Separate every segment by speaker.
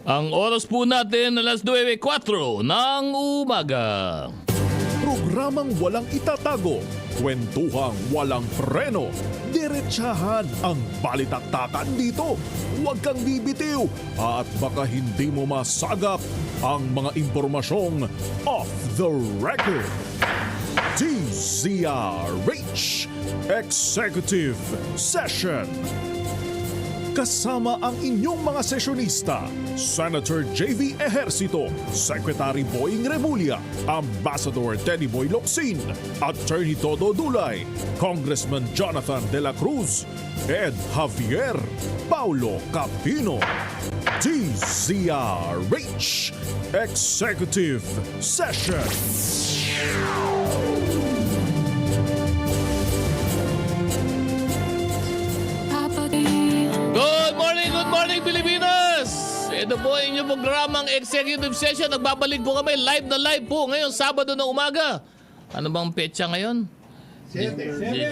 Speaker 1: Ang oras po natin alas 9:04 ng umaga.
Speaker 2: Programang walang itatago, kwentuhang walang preno, diretsahan ang balitaktakan dito. Huwag kang bibitiw at baka hindi mo masagap ang mga impormasyong off the record. DZRH Executive Session. Kasama ang inyong mga sesyonista, Senator J.V. Ejercito, Secretary Boying Remulla, Ambassador Teddy Boy Locsin, Attorney Todo Dulay, Congressman Jonathan De La Cruz, Ed Javier, Paulo Capino. DZRH Executive Session.
Speaker 1: Good morning Pilipinas! Ito po ang inyong programang Executive Session. Nagbabalik po kami live na live po ngayon Sabado na umaga. Ano bang petsa ngayon?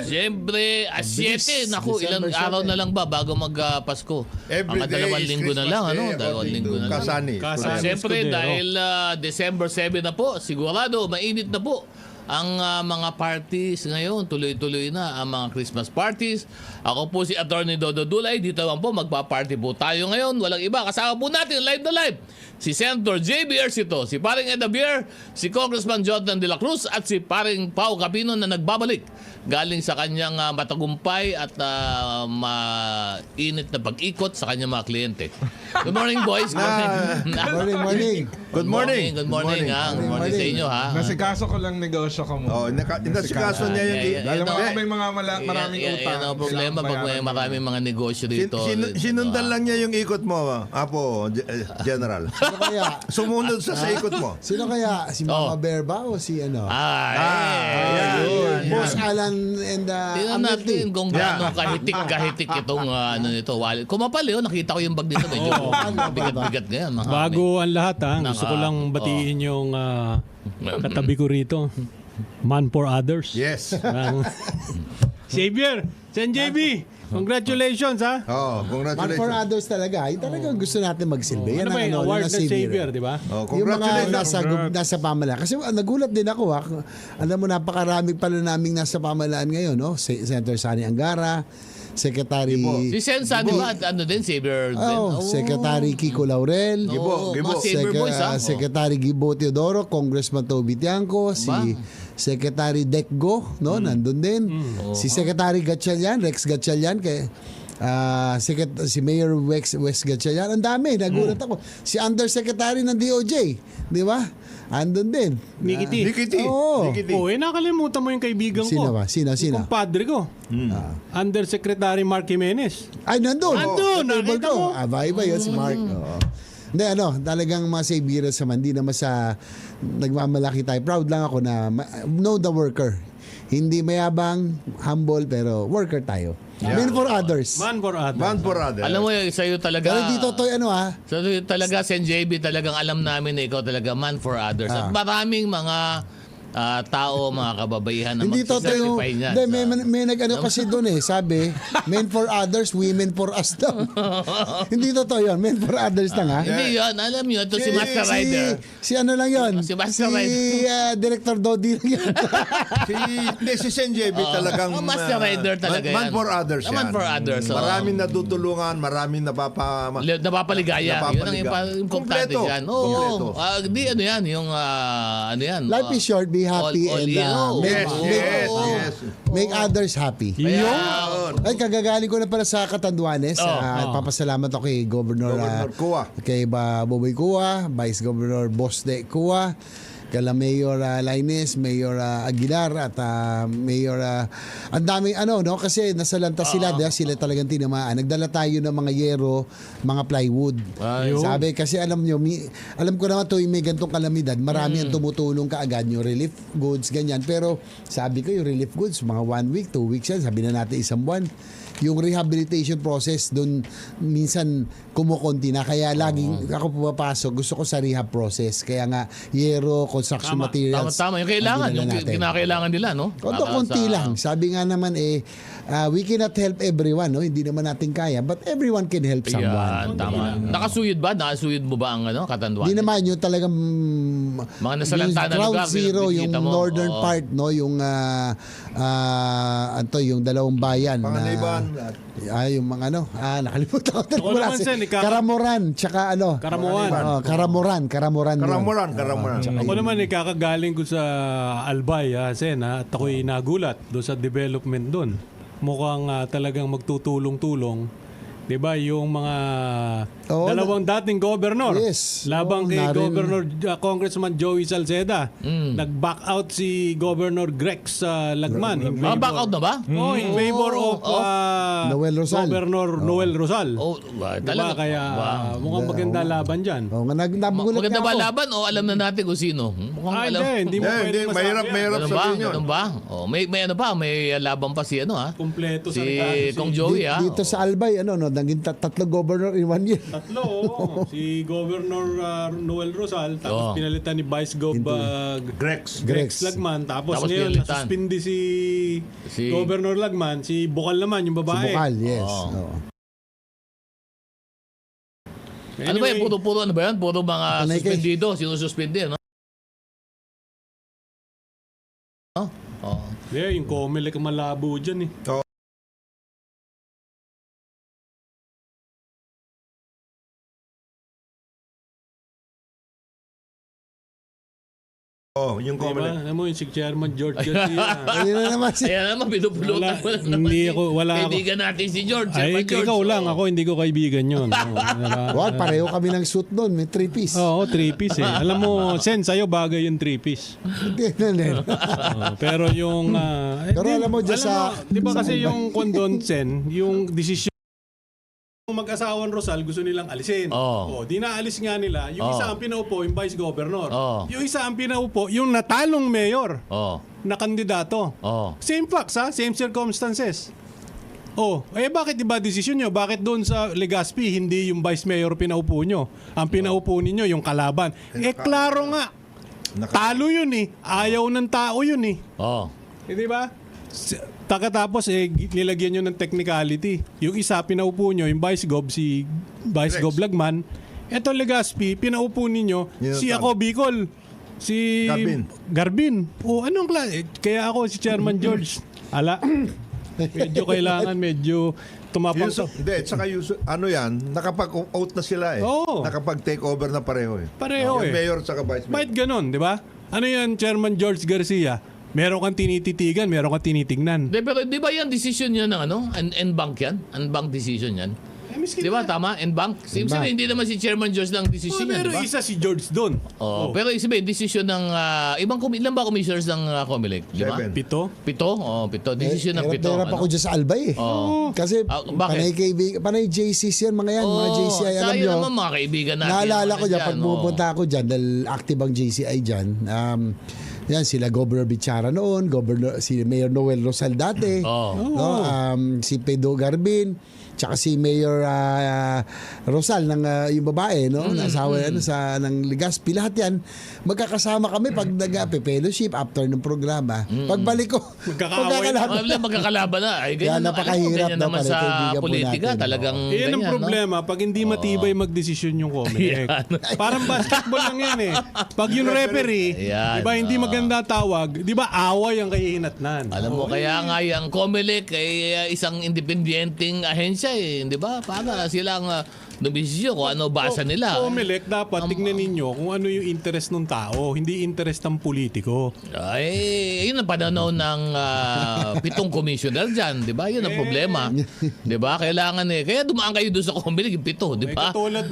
Speaker 1: Siyempre, 7. Naku, ilang araw na lang ba bago mag-Pasko? Mga dalawang linggo na lang, ano? Dalawang linggo na lang.
Speaker 3: Kasani.
Speaker 1: Siyempre, dahil December 7 na po, sigurado, mainit na po ang mga parties ngayon. Tuloy-tuloy na ang mga Christmas parties. Ako po si Attorney Dodo Dulay. Dito naman po, magpa-party po tayo ngayon. Walang iba. Kasama po natin live na live si Senator J.B. Ejercito, si Paring Ed Javier, si Congressman Jonathan De La Cruz at si Paring Pao Capino na nagbabalik galing sa kanyang matagumpay at mainit na pag-ikot sa kanyang mga kliyente. Good morning, boys. Good morning.
Speaker 3: Good morning.
Speaker 1: Good morning, ha. Good morning sa inyo, ha.
Speaker 4: Nasikaso ko lang negosyo ko mo.
Speaker 3: Oh, nasikaso niya yung...
Speaker 4: Alam mo,
Speaker 1: Yan,
Speaker 4: may mga maraming utang.
Speaker 1: Yan ang problema pag may maraming mga negosyo dito.
Speaker 3: Sinundan lang niya yung ikot mo, Apo, General.
Speaker 5: Sino kaya?
Speaker 3: Sumunod sa ikot mo.
Speaker 5: Sino kaya? Si Mama Bear ba o si ano? Boss Alan and
Speaker 1: Tingnan natin kung gaano kahitik itong ano nito. Wallet. Kumapal yun. Nakita ko yung bag dito. Medyo bigat-bigat ganyan.
Speaker 6: Bago ang lahat, gusto ko lang batiin yung katabi ko rito. Man for others.
Speaker 3: Yes.
Speaker 6: Xavier, Sen JB, congratulations ha.
Speaker 3: Oh,
Speaker 5: Man for
Speaker 3: congratulations.
Speaker 5: others talaga. Ay, talagang gusto natin magsilbi.
Speaker 6: Ano
Speaker 5: Yan
Speaker 6: ba
Speaker 5: ang
Speaker 6: yung award ng Xavier, di ba?
Speaker 3: Oh,
Speaker 5: Yung mga
Speaker 3: congratulations.
Speaker 5: nasa pamalaan. Kasi nagulat din ako. Alam mo, napakaraming pala naming nasa pamalaan ngayon. No? Senator Sani Angara, Secretary...
Speaker 1: Si Sensa, di ba? Ano din? Saber din.
Speaker 5: Secretary Kiko Laurel.
Speaker 1: Oo,
Speaker 3: Gibo.
Speaker 1: mga Saber boys, ha?
Speaker 5: Secretary Gibo Teodoro, Congressman Toby Tiangco, si Secretary Decgo, no, nandun din. Si Secretary Gatchalian, Rex Gatchalian, si Mayor Wes Gatchalian. Ang dami, nagulat ako. Si Undersecretary ng DOJ, di ba? Andun din.
Speaker 6: Nikiti.
Speaker 5: Oo.
Speaker 6: Nakalimutan mo yung kaibigan
Speaker 5: Sino
Speaker 6: ko.
Speaker 5: ba? Sino?
Speaker 6: Yung padre ko. Undersecretary Mark Jimenez.
Speaker 5: Ay, nandun.
Speaker 6: Nakita mo.
Speaker 5: Iba yun, si Mark. Oo. Hindi, talagang mga Sabiras naman, hindi naman sa nagmamalaki tayo. Proud lang ako na know the worker. Hindi mayabang, humble, pero worker tayo.
Speaker 3: Yeah.
Speaker 5: Man for others.
Speaker 6: Man for others.
Speaker 3: Man for others.
Speaker 1: Alam mo, sa'yo talaga...
Speaker 5: Pero dito, Toy,
Speaker 1: Sa'yo talaga, Sen JB, talagang alam namin na ikaw talaga man for others. At maraming mga tao, mga kababaihan na
Speaker 5: Hindi to yung...
Speaker 1: magsisacrifice niyan.
Speaker 5: May nag-ano kasi doon sabi, men for others, women for us daw. Hindi to yun, men for others lang, ha?
Speaker 1: Hindi yun, alam yun. Ito si Master Rider.
Speaker 5: Si ano lang yun?
Speaker 1: Si Master Rider.
Speaker 5: Director Dodi lang yun.
Speaker 3: si Sen JB talagang...
Speaker 1: Master Rider talaga yan.
Speaker 3: Man for others yan.
Speaker 1: Man for others.
Speaker 3: Maraming natutulungan, maraming
Speaker 1: Napapaligaya. Yun ang importante
Speaker 3: Kompleto.
Speaker 1: dyan. Oo. Di ano yan, yung ano yan.
Speaker 5: Life is short, be happy
Speaker 1: all
Speaker 5: and
Speaker 1: in.
Speaker 5: make others happy. Ay, kagagaling ko na pala sa Catanduanes. Papasalamat ako kay Governor
Speaker 3: Kua.
Speaker 5: kay Boboy Kua, Vice Governor Bosde Kua, kala Mayor Lainez, Mayor Aguilar at Mayor ang daming kasi nasa lantas sila, sila talagang tinamaan. Nagdala tayo ng mga yero, mga plywood. Sabi kasi alam ko naman tuwing may gantong kalamidad, marami ang tumutulong kaagad yung relief goods ganyan. Pero sabi ko yung relief goods mga 1 week, 2 weeks yan, sabi na natin isang buwan. Yung rehabilitation process doon minsan kumukonti na, kaya laging ako pumapasok, gusto ko sa rehab process, kaya nga yero, construction materials.
Speaker 1: Tama. Yung kailangan, yung kinakailangan nila, no?
Speaker 5: Konti lang. Sabi nga naman we cannot help everyone, no? Hindi naman natin kaya, but everyone can help
Speaker 1: Yan,
Speaker 5: someone.
Speaker 1: tama. Nakasuyod ba? Nakasuyod mo ba ang katanduan?
Speaker 5: Hindi naman yung talagang
Speaker 1: Mga nasalanta na
Speaker 5: ground
Speaker 1: lugar,
Speaker 5: zero, yung
Speaker 1: pinagkikita mo.
Speaker 5: northern
Speaker 1: Oo.
Speaker 5: part, no, yung yung dalawang bayan
Speaker 3: Pangaliban.
Speaker 5: yung mga nakalimutan ko.
Speaker 6: Ako naman, Sen,
Speaker 5: Karamoran, tsaka
Speaker 6: Karamuan.
Speaker 5: Karamoran yun.
Speaker 3: Karamuran.
Speaker 6: Ako naman ikakagaling ko sa Albay, Sen, at ako'y nagulat doon sa development doon. Mukhang talagang magtutulong-tulong. 'Di ba yung mga
Speaker 5: Oo,
Speaker 6: dalawang dating governor
Speaker 5: Yes.
Speaker 6: labang
Speaker 5: Oo,
Speaker 6: kay
Speaker 5: narin-
Speaker 6: Governor Congressman Joey Salceda. Nag-back out si Governor Grex Lagman.
Speaker 1: Back out na ba?
Speaker 6: Oh, in favor of
Speaker 5: Noel Rosal.
Speaker 6: Governor Noel Rosal.
Speaker 1: Oh,
Speaker 6: Diba?
Speaker 1: talaga.
Speaker 6: Kaya mukhang maganda laban dyan.
Speaker 5: Oh, nagulat
Speaker 1: Maganda
Speaker 5: nga
Speaker 1: ba
Speaker 5: ako.
Speaker 1: laban o alam na natin kung sino? Mukhang alam.
Speaker 6: Hindi mo pwede masabi
Speaker 3: mahirap
Speaker 6: yan.
Speaker 3: mahirap
Speaker 1: Ganun ba?
Speaker 3: sabihin yun.
Speaker 1: Ganun ba? Oh, may ano pa, may laban pa si
Speaker 6: Kompleto
Speaker 1: Si
Speaker 6: sa regalo.
Speaker 1: Kong Joey
Speaker 5: Dito sa Albay, naging tatlong governor in 1 year.
Speaker 6: Tatlo, oo. Si Governor Noel Rosal, tapos
Speaker 1: Oo.
Speaker 6: pinalitan ni Vice Gov
Speaker 3: Grex.
Speaker 6: Grex Lagman, tapos ngayon
Speaker 1: pinalitan.
Speaker 6: nasuspindi si Governor Lagman, si Bukal naman, yung
Speaker 5: Si
Speaker 6: babae.
Speaker 5: Bukal, yes.
Speaker 1: Oo.
Speaker 5: Oo.
Speaker 1: Ano ba yan? Puro ano ba yan? Puro mga
Speaker 5: Panay kay-
Speaker 1: suspendido. Sinususpindi, no? Oh.
Speaker 6: Yeah, yung Comelec malabo dyan eh.
Speaker 3: Oh, yung
Speaker 6: Diba?
Speaker 3: comment.
Speaker 6: Alam mo yung si Chairman George Garcia.
Speaker 5: Ayun na naman si
Speaker 1: Ayan naman, pinupulutan mo na naman.
Speaker 6: hindi ako- wala ako.
Speaker 1: Kaibigan natin si George.
Speaker 6: Ay,
Speaker 1: Chairman George.
Speaker 6: ikaw lang.
Speaker 1: Oo.
Speaker 6: Ako, hindi ko kaibigan yun. Oo,
Speaker 5: Wow, pareho kami ng suit doon, may 3-piece.
Speaker 6: Oo, 3-piece eh. Alam mo, Sen, sa'yo bagay yung 3-piece. Pero yung...
Speaker 5: Pero alam mo, dyan sa-
Speaker 6: Di ba kasi yung kondon, Sen, yung desisyon ng mag-asawang Rosal gusto nilang alisin.
Speaker 1: Oo.
Speaker 6: Di naalis nga nila. Yung
Speaker 1: Oo.
Speaker 6: isa ang pinaupo, yung vice governor.
Speaker 1: Oo.
Speaker 6: Yung isa ang pinaupo, yung natalong mayor
Speaker 1: Oh.
Speaker 6: na kandidato.
Speaker 1: Oh.
Speaker 6: Same facts same circumstances. Bakit iba desisyon nyo? Bakit doon sa Legazpi hindi yung vice mayor pinaupo nyo? Ang pinaupo ninyo yung kalaban. Klaro nga. Talo yun eh. Ayaw ng tao yun eh.
Speaker 1: Oh.
Speaker 6: Di ba? Tapos nilagyan nyo ng technicality. Yung isa pinaupo nyo, yung vice gov, si Vice Gov Lagman. Eto Legazpi, pinaupo ninyo,
Speaker 3: Yun
Speaker 6: si
Speaker 3: ang
Speaker 6: ako Bicol. Si Garbin. Anong klase? Kaya ako si Chairman George. Medyo kailangan, medyo tumapang sa...
Speaker 3: Hindi, tsaka nakapag-out na sila eh.
Speaker 6: Oo.
Speaker 3: Nakapag-take over na pareho eh.
Speaker 6: Pareho
Speaker 3: Yung
Speaker 6: eh.
Speaker 3: mayor tsaka vice mayor.
Speaker 6: Bakit ganun, di ba? Ano yan, Chairman George Garcia? Meron kang tinititigan, meron kang tinitingnan.
Speaker 1: Pero di ba yan decision yan ng N-Bank yan? N-Bank decision yan?
Speaker 6: Miskin
Speaker 1: Di ba tama? N-Bank? Sabi, hindi naman si Chairman George lang decision yan, di
Speaker 6: Pero
Speaker 1: ba?
Speaker 6: isa si George doon.
Speaker 1: Pero sabi, decision ng ilan ba commissioners ng Comelec?
Speaker 3: 7.
Speaker 6: Pito.
Speaker 1: Pito? Pito. Decision ng pito.
Speaker 5: Hirap ako dyan sa Albay eh. Kasi
Speaker 1: bakit?
Speaker 5: panay JCs yan, mga yan, mga JCI, alam
Speaker 1: tayo
Speaker 5: nyo.
Speaker 1: naman mga kaibigan natin.
Speaker 5: Naalala ko dyan,
Speaker 1: Ano
Speaker 5: pag pupunta ako dyan, dahil active ang JCI dyan, yan, sila Governor Bichara noon, si Mayor Noel Rosal dati, no? Si Pedro Garbin, tsaka si Mayor Rosal ng yung babae, no? Nasawa ng Legazpi. Lahat yan, magkakasama kami pag nag-fellowship after ng programa. Pagbalik ko,
Speaker 1: magkakalaban na. Ay,
Speaker 5: Kaya
Speaker 1: ganyan,
Speaker 5: napakahirap
Speaker 1: ganyan
Speaker 5: daw
Speaker 1: naman
Speaker 5: pala,
Speaker 1: sa
Speaker 5: kaibigan po
Speaker 1: politika.
Speaker 5: natin.
Speaker 1: Talagang
Speaker 6: Yan ang
Speaker 1: ganyan,
Speaker 6: problema pag hindi matibay magdesisyon yung Comelec. Parang basketball lang yan eh. Pag yung referee,
Speaker 1: Yan,
Speaker 6: di ba hindi maganda tawag, di ba away ang kahihinatnan.
Speaker 1: Alam mo, kaya nga yung Comelec ay isang independenteng ahensya eh. Di ba? Para silang nabisisyo kung ano basa nila.
Speaker 6: Comelec dapat tignan ninyo kung ano yung interest ng tao, hindi interest ng politiko.
Speaker 1: Ay, yun ang pananaw ng 7 commissioner dyan, di ba? Yun ang problema. Di ba? Kailangan kaya dumaan kayo doon sa Comelec, yung 7, di ba?
Speaker 6: Katulad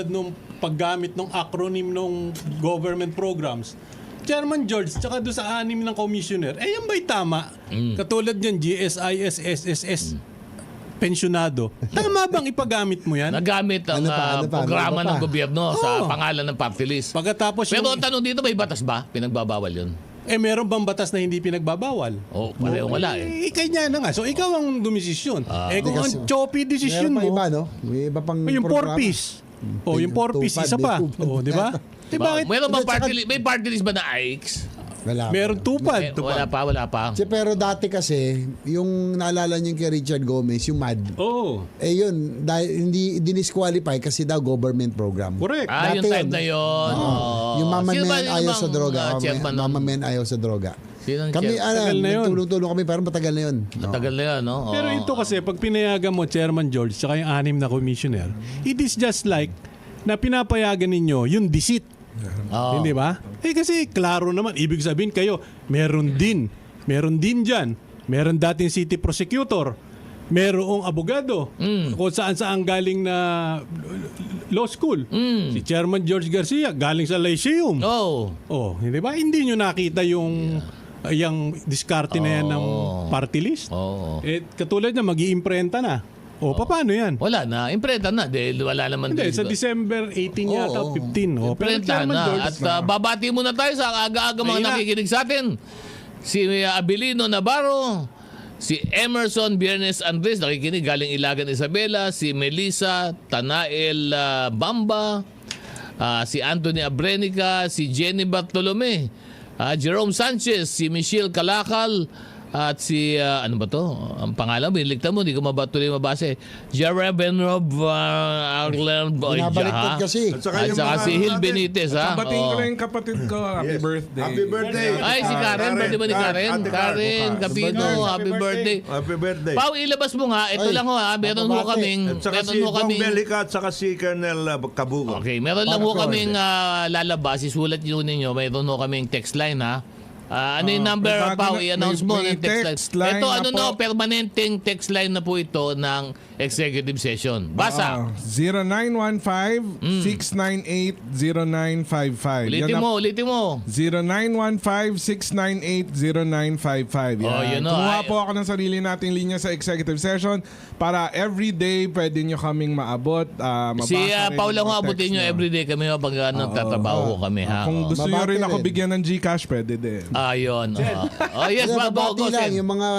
Speaker 6: nung paggamit ng acronym ng government programs. Chairman George, tsaka doon sa 6 ng commissioner, yan ba'y tama? Katulad yan, GSIS, SSS, pensyonado. Tama bang ipagamit mo yan?
Speaker 1: Nagamit ang
Speaker 5: Ano pa?
Speaker 1: programa
Speaker 5: Ano pa?
Speaker 1: ng gobyerno sa pangalan ng party list.
Speaker 6: Pagkatapos
Speaker 1: Pero
Speaker 6: yung...
Speaker 1: ang tanong dito, may batas ba? Pinagbabawal yun?
Speaker 6: meron bang batas na hindi pinagbabawal?
Speaker 1: Pareho wala eh.
Speaker 6: Kanya na nga. So, ikaw ang dumisisyon. Kung ang choppy decision
Speaker 5: Meron pa
Speaker 6: mo,
Speaker 5: iba, no? May iba pang
Speaker 6: yung
Speaker 5: programa.
Speaker 6: 4-piece. Yung 4-piece,
Speaker 5: Tupad,
Speaker 6: isa pa.
Speaker 5: tupad.
Speaker 6: Di ba?
Speaker 1: Meron bang
Speaker 5: Hindi,
Speaker 1: may party list ba na AIX?
Speaker 5: Wala.
Speaker 6: Meron tupad.
Speaker 1: Wala pa.
Speaker 5: Pero dati kasi, yung naalala niyo kay Richard Gomez, yung MAD,
Speaker 6: Oo.
Speaker 5: yun, dahil hindi dinisqualify kasi daw government program.
Speaker 6: Correct.
Speaker 1: Yung
Speaker 5: Dati
Speaker 1: time
Speaker 5: yun.
Speaker 1: na yun.
Speaker 5: Yung Mama
Speaker 1: Sino ba
Speaker 5: Men
Speaker 1: yung
Speaker 5: ayaw
Speaker 1: bang,
Speaker 5: sa droga.
Speaker 1: chairman nun?
Speaker 5: Mama Men ayaw sa droga.
Speaker 1: Sino ang
Speaker 5: Kami,
Speaker 6: Tagal na yun.
Speaker 5: tulong-tulong kami, pero matagal na yun.
Speaker 1: Matagal na yan, no?
Speaker 6: Pero ito kasi, pag pinayagan mo, Chairman George, tsaka yung 6 na commissioner, it is just like na pinapayagan ninyo yung deceit.
Speaker 1: Oo.
Speaker 6: Hindi ba? Kasi klaro naman. Ibig sabihin kayo, meron din dyan. Meron dating city prosecutor. Merong abogado. Kung saan galing na law school. Si Chairman George Garcia, galing sa Lyceum.
Speaker 1: Oh.
Speaker 6: Oh, hindi ba? Hindi nyo nakita yung diskarte na yan ng party list.
Speaker 1: Oo.
Speaker 6: Katulad na, mag-iimprenta na. Paano yan?
Speaker 1: Wala na. Imprenta na. Dahil wala naman.
Speaker 6: Hindi, sa December 18 yata, 15. Pero
Speaker 1: Imprenta
Speaker 6: Chairman
Speaker 1: na.
Speaker 6: George,
Speaker 1: At babati muna tayo sa aga-aga mga
Speaker 6: Ayun na.
Speaker 1: nakikinig sa atin. Si Abilino Navarro, si Emerson Biernes Andres, nakikinig galing Ilagan Isabela, si Melissa Tanael Bamba, si Anthony Abrenica, si Jenny Bartolome, Jerome Sanchez, si Michelle Calakal, at si, ano ba to? Ang pangalan, biniligtan mo, hindi ko tuloy mabase. Jeremy Benrob
Speaker 5: Binabaliktad kasi.
Speaker 3: At saka
Speaker 1: At
Speaker 3: yung
Speaker 1: saka
Speaker 3: mga
Speaker 1: si
Speaker 3: ano
Speaker 1: Hill
Speaker 3: natin.
Speaker 1: Benitez, ha?
Speaker 4: Kabating ko
Speaker 1: Oo.
Speaker 4: na yung kapatid ko. Happy birthday.
Speaker 3: Happy birthday.
Speaker 1: Ay, si Karen. Birthday ba ni Karen?
Speaker 3: Ate
Speaker 1: Karen, Capino, happy birthday.
Speaker 3: Happy birthday.
Speaker 1: Pau, ilabas mo nga. Ito
Speaker 5: Ay,
Speaker 1: lang ho, ha? Meron mo
Speaker 5: mababate.
Speaker 1: kaming...
Speaker 3: At saka
Speaker 1: Meron
Speaker 3: si
Speaker 1: mo
Speaker 3: Bong
Speaker 1: kaming...
Speaker 3: Belica at saka si Colonel Cabugo.
Speaker 1: Okay, meron lang ho
Speaker 5: Para
Speaker 1: kaming lalabas. Isulat nyo ninyo. Meron ho kaming text line, ha? Ano yung number,
Speaker 4: may bago
Speaker 1: Pau?
Speaker 4: na-
Speaker 1: I-announce mo
Speaker 4: may
Speaker 1: ng text
Speaker 4: text
Speaker 1: line.
Speaker 4: line
Speaker 1: Ito,
Speaker 4: na
Speaker 1: ano
Speaker 4: po.
Speaker 1: no, permanenteng text line na po ito ng executive session. Basa.
Speaker 4: 0915-698-0955.
Speaker 1: Ulitin mo.
Speaker 4: 0915-698-0955.
Speaker 1: Oh, yun o.
Speaker 4: Kumuha
Speaker 1: Ay-
Speaker 4: po ako ng sarili nating linya sa executive session para everyday pwede nyo kaming maabot.
Speaker 1: Si
Speaker 4: mabasa rin
Speaker 1: Paula
Speaker 4: yung
Speaker 1: ho,
Speaker 4: mga
Speaker 1: abutin
Speaker 4: text
Speaker 1: nyo
Speaker 4: nyo.
Speaker 1: everyday kami ho pag nagtatrabaho ho kami, ha?
Speaker 4: Kung gusto nyo
Speaker 5: Babati
Speaker 4: rin ako
Speaker 5: rin.
Speaker 4: bigyan ng GCash, pwede din.
Speaker 1: Ayun. Oh, yes,
Speaker 5: Kaya
Speaker 1: bago
Speaker 5: babati
Speaker 1: ko,
Speaker 5: lang
Speaker 1: Sen.
Speaker 5: yung mga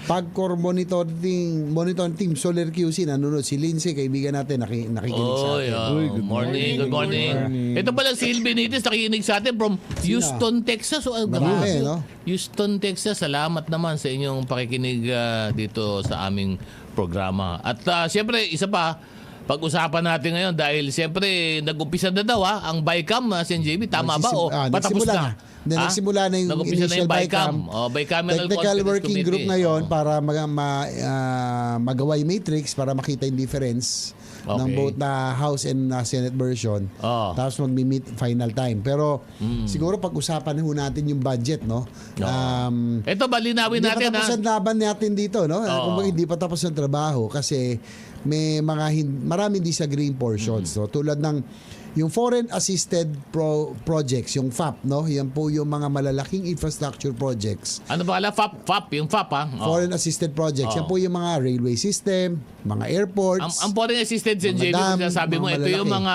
Speaker 5: Pagcor monitoring team Solar QC nanonood si Lindsay kaibigan natin nakikinig sa
Speaker 1: Oh,
Speaker 5: atin.
Speaker 1: yeah. Good morning.
Speaker 4: morning.
Speaker 1: Ito pala si Hill Benitez, nakikinig sa atin from Houston, Texas.
Speaker 5: Marami, no?
Speaker 1: Houston, Texas. Salamat naman sa inyong pakikinig dito sa aming programa. At siyempre, isa pa, pag-usapan natin ngayon dahil siyempre nag-umpisa na daw ang BICAM, Sen JB. Tama ba? O patapos
Speaker 5: nagsimula
Speaker 1: na?
Speaker 5: Nagsimula na yung
Speaker 1: Nag-umpisa na
Speaker 5: initial
Speaker 1: yung BICAM.
Speaker 5: BICAM.
Speaker 1: Bicameral
Speaker 5: Technical
Speaker 1: Confidence
Speaker 5: working
Speaker 1: Committee.
Speaker 5: group ngayon para magawa yung matrix para makita yung difference ng
Speaker 1: Okay.
Speaker 5: both na House and Senate version.
Speaker 1: Oh.
Speaker 5: Tapos mag-meet final time. Pero siguro pag-usapan ho natin yung budget, no?
Speaker 1: Ito ba, linawin
Speaker 5: Hindi pa
Speaker 1: natin,
Speaker 5: tapos
Speaker 1: ha?
Speaker 5: ang laban natin dito, no? Kung hindi pa tapos ang trabaho kasi may maraming disagreeing portions, no? Tulad ng yung foreign assisted projects, yung FAP, no? Yan po yung mga malalaking infrastructure projects.
Speaker 1: Ano ba kala? FAP, yung FAP, ha? Oh.
Speaker 5: Foreign assisted projects. Yan po yung mga railway system, mga airports.
Speaker 1: Ang foreign assisted, Sen
Speaker 5: Mga
Speaker 1: JB,
Speaker 5: dam,
Speaker 1: sinasabi mo,
Speaker 5: mga
Speaker 1: ito yung
Speaker 5: malalaki.
Speaker 1: mga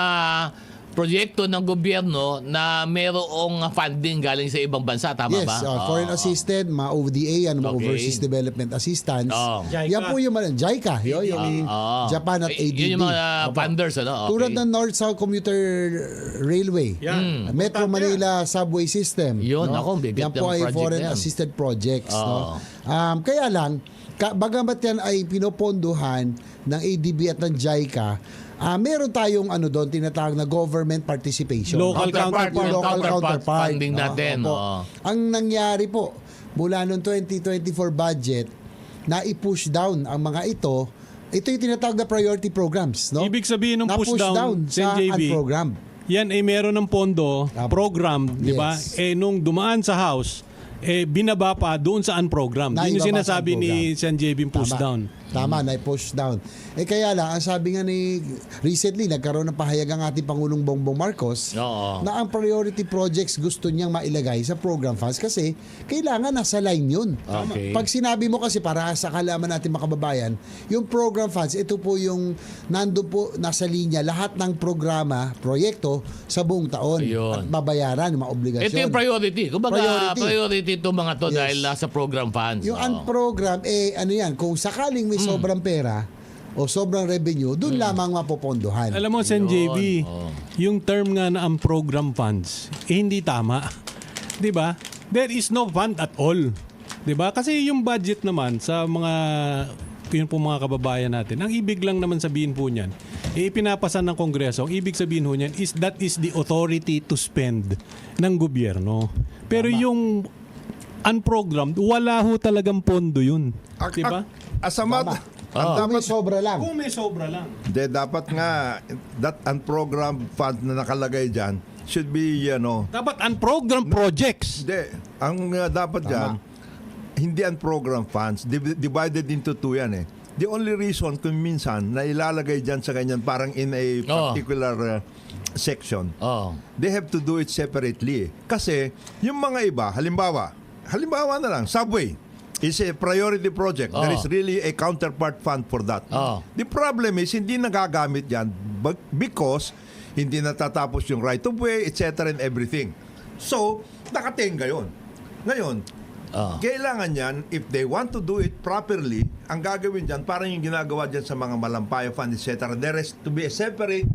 Speaker 1: proyekto ng gobyerno na merong funding galing sa ibang bansa, tama
Speaker 5: Yes,
Speaker 1: ba?
Speaker 5: foreign assisted, mga ODA, mga
Speaker 1: Okay.
Speaker 5: Overseas Development Assistance.
Speaker 1: Oh.
Speaker 5: Yan po yung JICA, yung Japan at ADB.
Speaker 1: Yun yung mga
Speaker 5: Opo.
Speaker 1: funders, ano? Okay.
Speaker 5: Tulad ng North-South Commuter Railway,
Speaker 6: Yan.
Speaker 5: Metro Manila Subway System.
Speaker 1: Yun, ako, bigat
Speaker 5: yan po
Speaker 1: ng
Speaker 5: ay
Speaker 1: project
Speaker 5: foreign
Speaker 1: na yan.
Speaker 5: assisted projects.
Speaker 1: Oo.
Speaker 5: No? Kaya lang, bagamat yan ay pinopondohan ng ADB at ng JICA, meron tayong doon tinatawag na government participation.
Speaker 6: Local
Speaker 1: Counterpart,
Speaker 6: counterpart.
Speaker 1: yung
Speaker 5: Local counterpart.
Speaker 1: funding natin.
Speaker 5: Opo.
Speaker 1: Oo.
Speaker 5: Ang nangyari po, mula noong 2024 budget, na i-push down ang mga ito yung tinatawag na priority programs. No?
Speaker 6: Ibig sabihin ng push down,
Speaker 5: sa
Speaker 6: Sen. JB,
Speaker 5: unprogram.
Speaker 6: yan ay meron ng pondo, program, di ba?
Speaker 5: Yes.
Speaker 6: Nung dumaan sa House, binaba pa doon sa unprogram.
Speaker 5: Na
Speaker 6: Yun yung
Speaker 5: ibaba sa
Speaker 6: sinasabi ni
Speaker 5: unprogram.
Speaker 6: Sen. JB push down.
Speaker 5: Tama, na-push down. Kaya lang, ang sabi nga recently, nagkaroon ng pahayag ang ating Pangulong Bongbong Marcos
Speaker 1: Oo.
Speaker 5: na ang priority projects gusto niyang mailagay sa program funds kasi kailangan nasa line yun.
Speaker 1: Okay.
Speaker 5: Pag sinabi mo kasi para sa kalaman natin mga kababayan, yung program funds, ito po yung nandun po nasa linya lahat ng programa, proyekto sa buong taon
Speaker 1: Ayun.
Speaker 5: at babayaran yung mga obligasyon.
Speaker 1: Ito yung priority. Kumbaga, priority itong mga to
Speaker 5: Yes.
Speaker 1: dahil nasa program funds.
Speaker 5: Yung
Speaker 1: Oo.
Speaker 5: unprogram, yan, kung sakaling may sobrang pera o sobrang revenue, doon lamang mapopondohan.
Speaker 6: Alam mo, Sen. JB,
Speaker 1: Oo.
Speaker 6: yung term nga na ang program funds, hindi tama. Di ba? there is no fund at all. 'Di ba? Kasi yung budget naman sa mga yun po mga kababayan natin, ang ibig lang naman sabihin po niyan, ipinapasa ng Kongreso, ang ibig sabihin po niyan is that is the authority to spend ng gobyerno. Pero yung unprogrammed, wala ho talagang pondo yun. Diba?
Speaker 3: Asamat.
Speaker 5: May sobra lang.
Speaker 6: Kung may sobra lang.
Speaker 3: Dapat nga, that unprogrammed fund na nakalagay dyan should be,
Speaker 6: Dapat unprogrammed projects.
Speaker 3: ang dapat dyan, hindi unprogrammed funds, divided into two yan eh. The only reason kung minsan na ilalagay dyan sa ganyan parang in a particular section, they have to do it separately. Kasi yung mga iba, halimbawa na lang, subway is a priority project. There is really a counterpart fund for that. The problem is, hindi nagagamit yan because hindi natatapos yung right of way, etc. and everything. So, nakatenga yun. Ngayon, kailangan yan, if they want to do it properly, ang gagawin dyan, parang yung ginagawa dyan sa mga malampaya fund, etc. There has to be a separate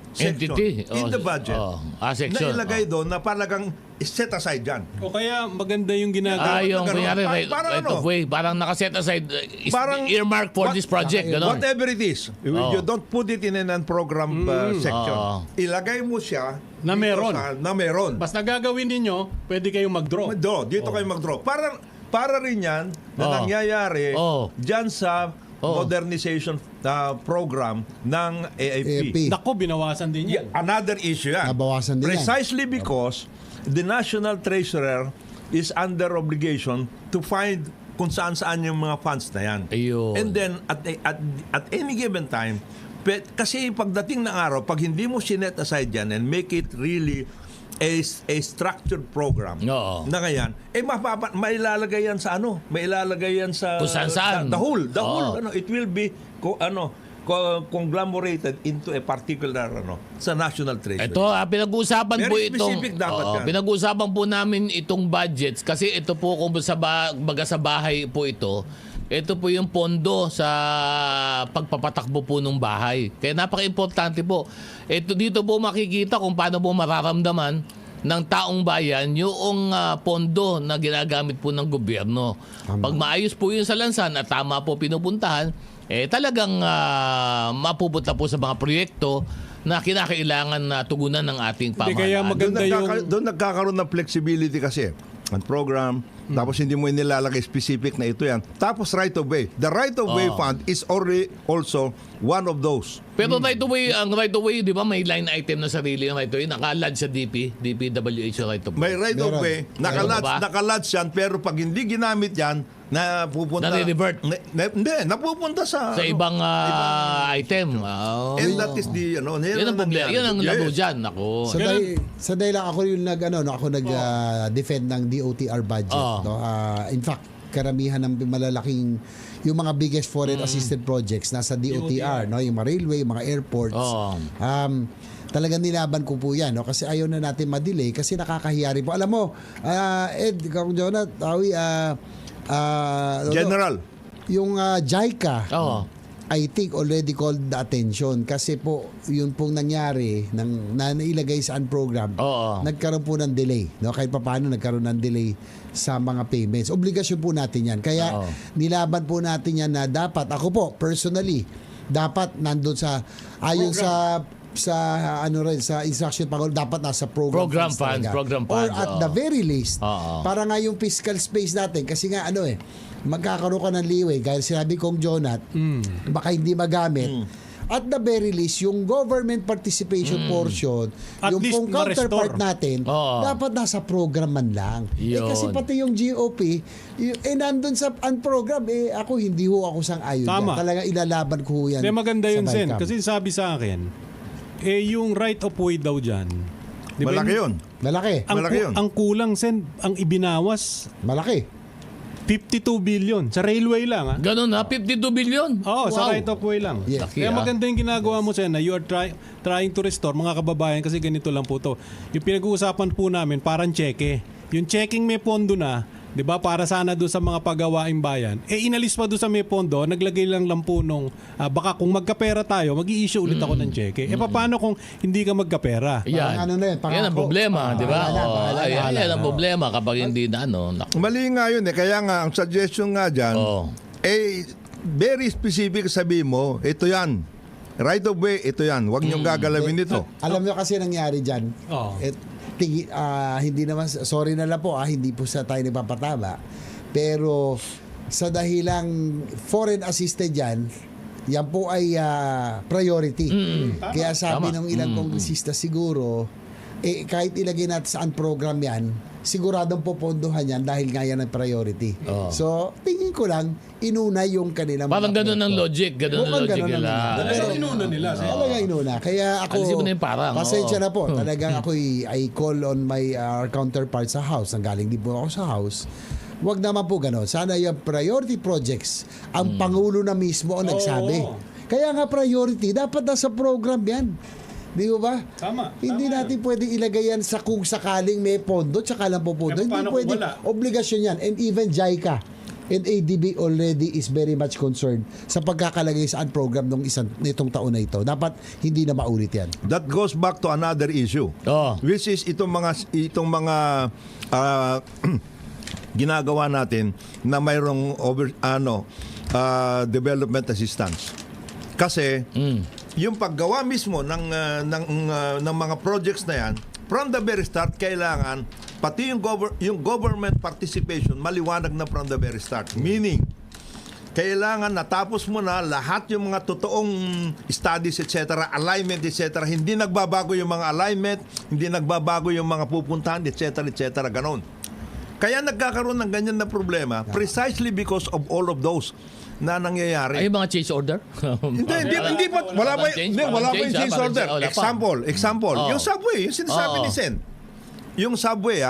Speaker 3: section
Speaker 1: Entity.
Speaker 3: in the budget
Speaker 1: Section.
Speaker 3: na ilagay doon na talagang set aside dyan.
Speaker 6: O kaya maganda yung ginagawa.
Speaker 1: Yung
Speaker 3: ganun.
Speaker 1: kunyari,
Speaker 3: Parang
Speaker 1: right of way, parang nakaset aside, earmark for this project, gano'n.
Speaker 3: Whatever it is, you don't put it in an unprogrammed section. Ilagay mo siya
Speaker 6: Na
Speaker 3: dito
Speaker 6: meron.
Speaker 3: na meron.
Speaker 6: Basta gagawin ninyo, pwede kayong mag-draw.
Speaker 3: Dito kayo mag-draw. Para rin yan na nangyayari dyan sa modernization program ng AFP.
Speaker 6: Nako, binawasan din yan.
Speaker 3: Another issue yan.
Speaker 5: Nabawasan din yan.
Speaker 3: Precisely because the National Treasurer is under obligation to find kung saan yung mga funds na yan.
Speaker 1: Ayun.
Speaker 3: And then, at any given time, kasi pagdating ng araw, pag hindi mo sinet aside yan and make it really a structured program na ngayon, mailalagay yan sa mailalagay yan sa
Speaker 1: Kung saan-saan.
Speaker 3: the whole, it will be conglomerated into a particular sa National Treasury.
Speaker 1: Ito, pinag-uusapan po
Speaker 3: Very
Speaker 1: itong
Speaker 3: specific dapat yan.
Speaker 1: pinag-uusapan po namin itong budgets kasi ito po kung baga sa bahay po ito. Ito po yung pondo sa pagpapatakbo po ng bahay. Kaya napaka-importante po. Ito dito po makikita kung paano po mararamdaman ng taong bayan yung pondo na ginagamit po ng gobyerno. Pag maayos po yun sa lansan at tama po pinupuntahan, talagang mapupunta po sa mga proyekto na kinakailangan na tugunan ng ating
Speaker 6: Kaya
Speaker 1: pamahalaan.
Speaker 6: maganda
Speaker 3: Doon nagkakaroon ng flexibility kasi ang program, tapos hindi mo nilalagay specific na ito yan. Tapos right of way. The right of way fund is already also one of those.
Speaker 1: Pero right away, ang right away, di ba, may line item na sarili ng right away. Naka-lodge sa DPWH yung right of way.
Speaker 3: May right of
Speaker 5: Meron.
Speaker 3: way,
Speaker 1: Meron ba?
Speaker 3: nakalatch yan, pero pag hindi ginamit yan, napupunta...
Speaker 1: Nare-revert.
Speaker 3: Hindi, napupunta sa...
Speaker 1: Sa ibang item.
Speaker 3: And that is the...
Speaker 1: Yan ang problema. Yan ang laro dyan. Ako.
Speaker 5: Sa dahil lang ako yung nag-defend ng DOTR budget. No? In fact, karamihan ng malalaking yung mga biggest foreign assisted projects nasa DOTR, no? Yung mga railway, yung mga airports. Talagang nilaban ko po yan, no? Kasi ayaw na natin ma-delay kasi nakakahiya rin po. Alam mo, Ed, Kung Jonat, Tawi,
Speaker 3: General.
Speaker 5: yung JICA, I think already called the attention kasi po yun pong nangyari na nailagay sa program, nagkaroon po ng delay, no? Kahit paano nagkaroon ng delay sa mga payments. Obligasyon po natin yan. Kaya nilaban po natin yan na dapat, ako po personally, dapat nandun sa ayon sa instruction Pangulo, dapat nasa program funds talaga.
Speaker 1: Program
Speaker 5: Or
Speaker 1: funds,
Speaker 5: at the very least, para nga yung fiscal space natin, kasi nga magkakaroon ka ng leeway, gaya sinabi kong Jonat, baka hindi magamit. At the very least, yung government participation portion,
Speaker 6: At
Speaker 5: yung
Speaker 6: least
Speaker 5: pong counterpart
Speaker 6: ma-restore.
Speaker 5: natin, dapat nasa program man lang. Kasi pati yung GOP, nandun sa program, ako hindi ako sang-ayon
Speaker 6: Tama.
Speaker 5: yan. Talaga ilalaban ko yan.
Speaker 6: Kaya maganda yun,
Speaker 5: sa
Speaker 6: Sen.
Speaker 5: BICAM.
Speaker 6: Kasi sabi sa akin, yung right of way daw dyan. Di ba
Speaker 3: Malaki yun.
Speaker 5: Malaki.
Speaker 3: Malaki yun.
Speaker 6: Ang kulang, Sen, ang ibinawas,
Speaker 5: Malaki.
Speaker 6: 52 billion. Sa railway lang, ha?
Speaker 1: Ganun na, 52 billion.
Speaker 6: Oo, sa right of way lang.
Speaker 5: Yeah.
Speaker 6: Kaya maganda yung ginagawa mo, Sen, na you are trying to restore, mga kababayan, kasi ganito lang po to. Yung pinag-uusapan po namin, parang cheque. Yung checking may pondo na, 'di ba? Para sana doon sa mga pagawaing bayan. Inalis pa doon sa may pondo, naglagay lang lampunong baka kung magkapera tayo, mag-i-issue ulit ako ng cheque. Paano kung hindi ka magkapera?
Speaker 1: Yan.
Speaker 5: Ano na yan,
Speaker 1: Yan ang
Speaker 5: pangako.
Speaker 1: problema, di ba?
Speaker 5: Bahala na.
Speaker 1: Yan ang problema kapag hindi na naku.
Speaker 3: Mali nga yun eh. Kaya nga, ang suggestion nga dyan, very specific sabihin mo, ito yan. Right of way, ito yan. Huwag niyong gagalawin ito.
Speaker 5: Alam nyo kasi nangyari dyan,
Speaker 6: Oo.
Speaker 5: hindi naman, sorry na lang po, hindi po sa tayo nagpapatama, pero sa dahilang foreign assisted yan, yan po ay priority. Kaya sabi ng ilang kongresista siguro, kahit ilagay natin saan program yan, siguradong popondohan yan dahil nga yan ang priority. So, tingin ko lang, inuna yung kanilang
Speaker 1: Parang
Speaker 5: mga
Speaker 1: ganun ang
Speaker 5: proyekto.
Speaker 1: logic. Ganun ang
Speaker 5: Mukhang
Speaker 1: logic
Speaker 5: ganun
Speaker 1: nila.
Speaker 5: ang nangyari.
Speaker 6: Pero inuna nila.
Speaker 5: Talaga inuna. Kaya ako,
Speaker 1: Alisin mo na yung parang,
Speaker 5: pasensya
Speaker 1: oo.
Speaker 5: na po. Talagang ako I call on my counterpart sa House. Nanggaling din po ako sa House. Huwag naman po gano'n. Sana yung priority projects, ang Pangulo na mismo ang nagsabi. Kaya nga priority, dapat nasa program yan. Di ba?
Speaker 6: Tama.
Speaker 5: Hindi natin pwede ilagay yan sa kung sakaling may pondo, tsaka lang po pondo. Hindi
Speaker 6: paano kung
Speaker 5: pwede.
Speaker 6: wala?
Speaker 5: Obligasyon yan. And even JICA and ADB already is very much concerned sa pagkakalagay saan program nitong taon na ito. Dapat hindi na maulit yan.
Speaker 3: That goes back to another issue. Which is itong mga ginagawa natin na mayroong development assistance. Kasi yung paggawa mismo ng mga projects na yan, from the very start, kailangan pati yung government participation maliwanag na from the very start. Meaning, kailangan natapos mo na lahat yung mga totoong studies, etc., alignment, etc. Hindi nagbabago yung mga alignment, hindi nagbabago yung mga pupuntahan, etc., etc., ganon. Kaya nagkakaroon ng ganyan na problema precisely because of all of those na nangyayari.
Speaker 1: Ay, yung mga change order?
Speaker 3: Hindi pa, wala pa yung change order. Example, yung subway, yung sinasabi ni Sen. Yung subway,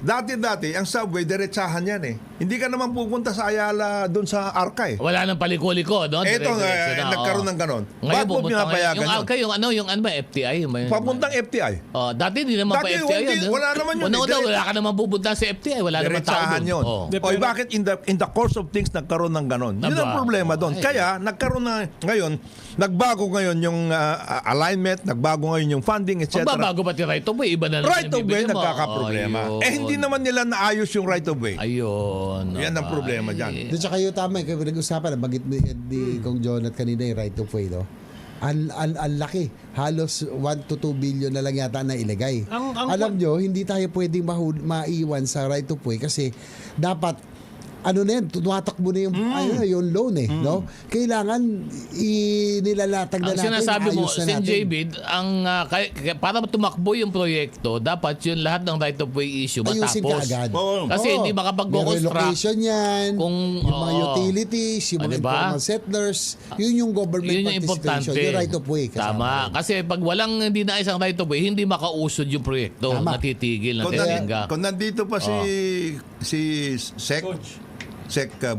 Speaker 3: dati, ang subway, diretsahan yan eh. Hindi ka naman pupunta sa Ayala doon sa Arca eh.
Speaker 1: Wala nang paliko-liko, no?
Speaker 3: Eto,
Speaker 1: Diretso na,
Speaker 3: nagkaroon ng ganon.
Speaker 1: Ngayon,
Speaker 3: Bakit mo
Speaker 1: pupunta
Speaker 3: pinapayagan
Speaker 1: yung
Speaker 3: yun?
Speaker 1: Arca, yung ano ba, FTI?
Speaker 3: Papuntang FTI.
Speaker 1: Dati hindi naman pa
Speaker 3: Dati,
Speaker 1: FTI
Speaker 3: hindi,
Speaker 1: yun.
Speaker 3: wala naman yun.
Speaker 1: Una-una, wala ka naman pupunta sa FTI. Wala naman tao
Speaker 3: Diretsahan
Speaker 1: doon.
Speaker 3: yun.
Speaker 1: Oh.
Speaker 3: Oy, bakit in the course of things nagkaroon ng ganon? Yun ang
Speaker 1: Aba.
Speaker 3: problema doon. Kaya nagkaroon na ngayon, nagbago ngayon yung alignment, nagbago ngayon yung funding, etc.
Speaker 1: Magbabago pati right of way. Iba na lang
Speaker 3: Right of way
Speaker 1: binibigyan mo.
Speaker 3: nagkakaproblema.
Speaker 1: Ayun.
Speaker 3: Hindi naman nila naayos yung right of way.
Speaker 1: Ayun.
Speaker 3: Yan ang problema dyan.
Speaker 5: Doon sa kayo tama, kayo nag-usapan, nabagit ni Kong Jonat kanina yung right of way, no? Ang laki. Halos 1 to 2 billion na lang yata na ilagay. Alam nyo, hindi tayo pwedeng maiwan sa right of way kasi dapat ano na yan, tumatakbo na yung loan eh, no? Kailangan nilalatag na
Speaker 1: Ang
Speaker 5: natin,
Speaker 1: sinasabi mo,
Speaker 5: ayos na
Speaker 1: Sen.
Speaker 5: natin.
Speaker 1: JB, para tumakbo yung proyekto, dapat yung lahat ng right of way issue
Speaker 5: Ayusin
Speaker 1: matapos.
Speaker 5: ka agad.
Speaker 1: Kasi
Speaker 5: Oo.
Speaker 1: hindi
Speaker 5: May
Speaker 1: makapag-construct.
Speaker 5: relocation yan,
Speaker 1: Kung-
Speaker 5: yung mga
Speaker 1: oo.
Speaker 5: utilities, yung mga
Speaker 1: Diba?
Speaker 5: informal settlers, yun yung government
Speaker 1: Yun yung
Speaker 5: participation,
Speaker 1: importante.
Speaker 5: yung right of way. kasama
Speaker 1: Tama.
Speaker 5: yun.
Speaker 1: Kasi pag walang hindi na isang right of way, hindi makausod yung proyekto.
Speaker 5: Tama.
Speaker 1: Natitigil,
Speaker 3: Kung,
Speaker 1: natitingga.
Speaker 3: kung nandito pa si Sec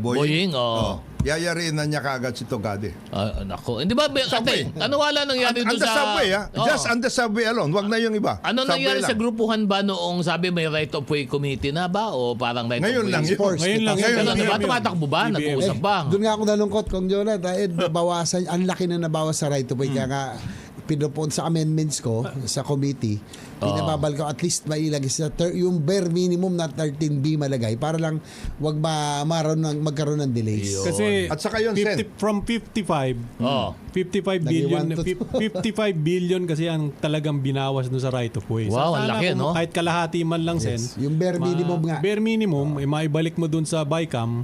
Speaker 3: Boying,
Speaker 1: Boying, oo.
Speaker 3: yayariin na niya kaagad si Togade.
Speaker 1: Nako. Hindi ba, ate, ano wala nangyari
Speaker 3: On
Speaker 1: doon
Speaker 3: the
Speaker 1: sa...
Speaker 3: subway,
Speaker 1: Oo.
Speaker 3: just on the subway alone. Wag na yung iba.
Speaker 1: Ano
Speaker 3: Subway
Speaker 1: nangyari
Speaker 3: lang.
Speaker 1: sa grupuhan ba noong sabi may right of way committee na ba? O parang right
Speaker 3: Ngayon
Speaker 1: of way?
Speaker 3: lang yun.
Speaker 5: Force.
Speaker 6: Ngayon lang.
Speaker 3: Ngayon
Speaker 1: Ganun
Speaker 3: lang
Speaker 1: na ba?
Speaker 6: BBM.
Speaker 1: Tumatakbo ba?
Speaker 6: BBM.
Speaker 1: Nag-uusap ba?
Speaker 5: Doon nga ako nalungkot, Kong Jonah, dahil bawasan, ang laki na nabawas sa right of way. Kaya nga, pinupon sa amendments ko sa committee, pinababal ko at least mailagay sa yung bare minimum na 13B malagay para lang wag magkaroon ng delays.
Speaker 1: Ayun.
Speaker 6: Kasi
Speaker 3: At saka yun, Sen.
Speaker 6: from 55,
Speaker 1: Oo.
Speaker 6: 55 billion,
Speaker 5: Naging
Speaker 6: 55 billion kasi ang talagang binawas doon sa right of way.
Speaker 1: Wow, ang laki,
Speaker 6: kung
Speaker 1: no?
Speaker 6: Kahit kalahati man lang, Sen.
Speaker 5: Yung bare minimum nga.
Speaker 6: Bare minimum, maibalik mo doon sa BICAM.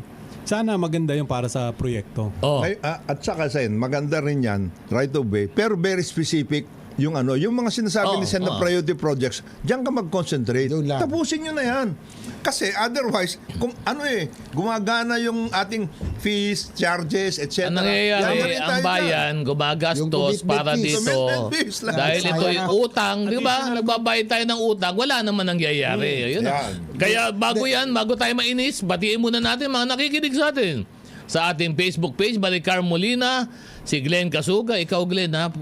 Speaker 6: Sana maganda yung para sa proyekto.
Speaker 1: Oh.
Speaker 3: At saka Sen, maganda rin yan, right of way, pero very specific yung mga sinasabi ni Sen na priority projects, diyan ka mag-concentrate.
Speaker 5: Doon lang.
Speaker 3: Tapusin nyo na yan. Kasi otherwise, kung gumagana yung ating fees, charges, etc.
Speaker 1: Ang nangyayari, ang bayan gumagastos
Speaker 5: Yung
Speaker 1: para
Speaker 5: commitment fees.
Speaker 1: dito.
Speaker 3: Commitment fees lang.
Speaker 1: Dahil ito
Speaker 5: Sayang
Speaker 1: yung
Speaker 5: nga.
Speaker 1: utang, di ba? Nagbabayad tayo ng utang, wala naman nangyayari. Ayun.
Speaker 3: Yan.
Speaker 1: Kaya bago tayo mainis, batiin muna natin mga nakikinig sa atin. Sa ating Facebook page, Maricar Molina, si Glenn Kasuga, ikaw Glenn, ha?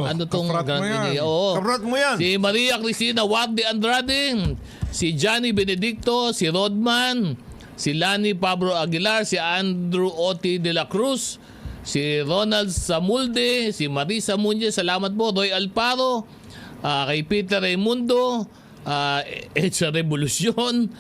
Speaker 1: Ano tong
Speaker 4: kaprat mo yan.
Speaker 1: Oo.
Speaker 3: Kaprat mo yan.
Speaker 1: Si Maria Cristina Warde Andrade, si Johnny Benedicto, si Rodman, si Lani Pablo Aguilar, si Andrew Oti de la Cruz, si Ronald Samulde, si Marisa Muñez, salamat po, Roy Alparo, kay Peter Raimundo, Edsa Revolucion,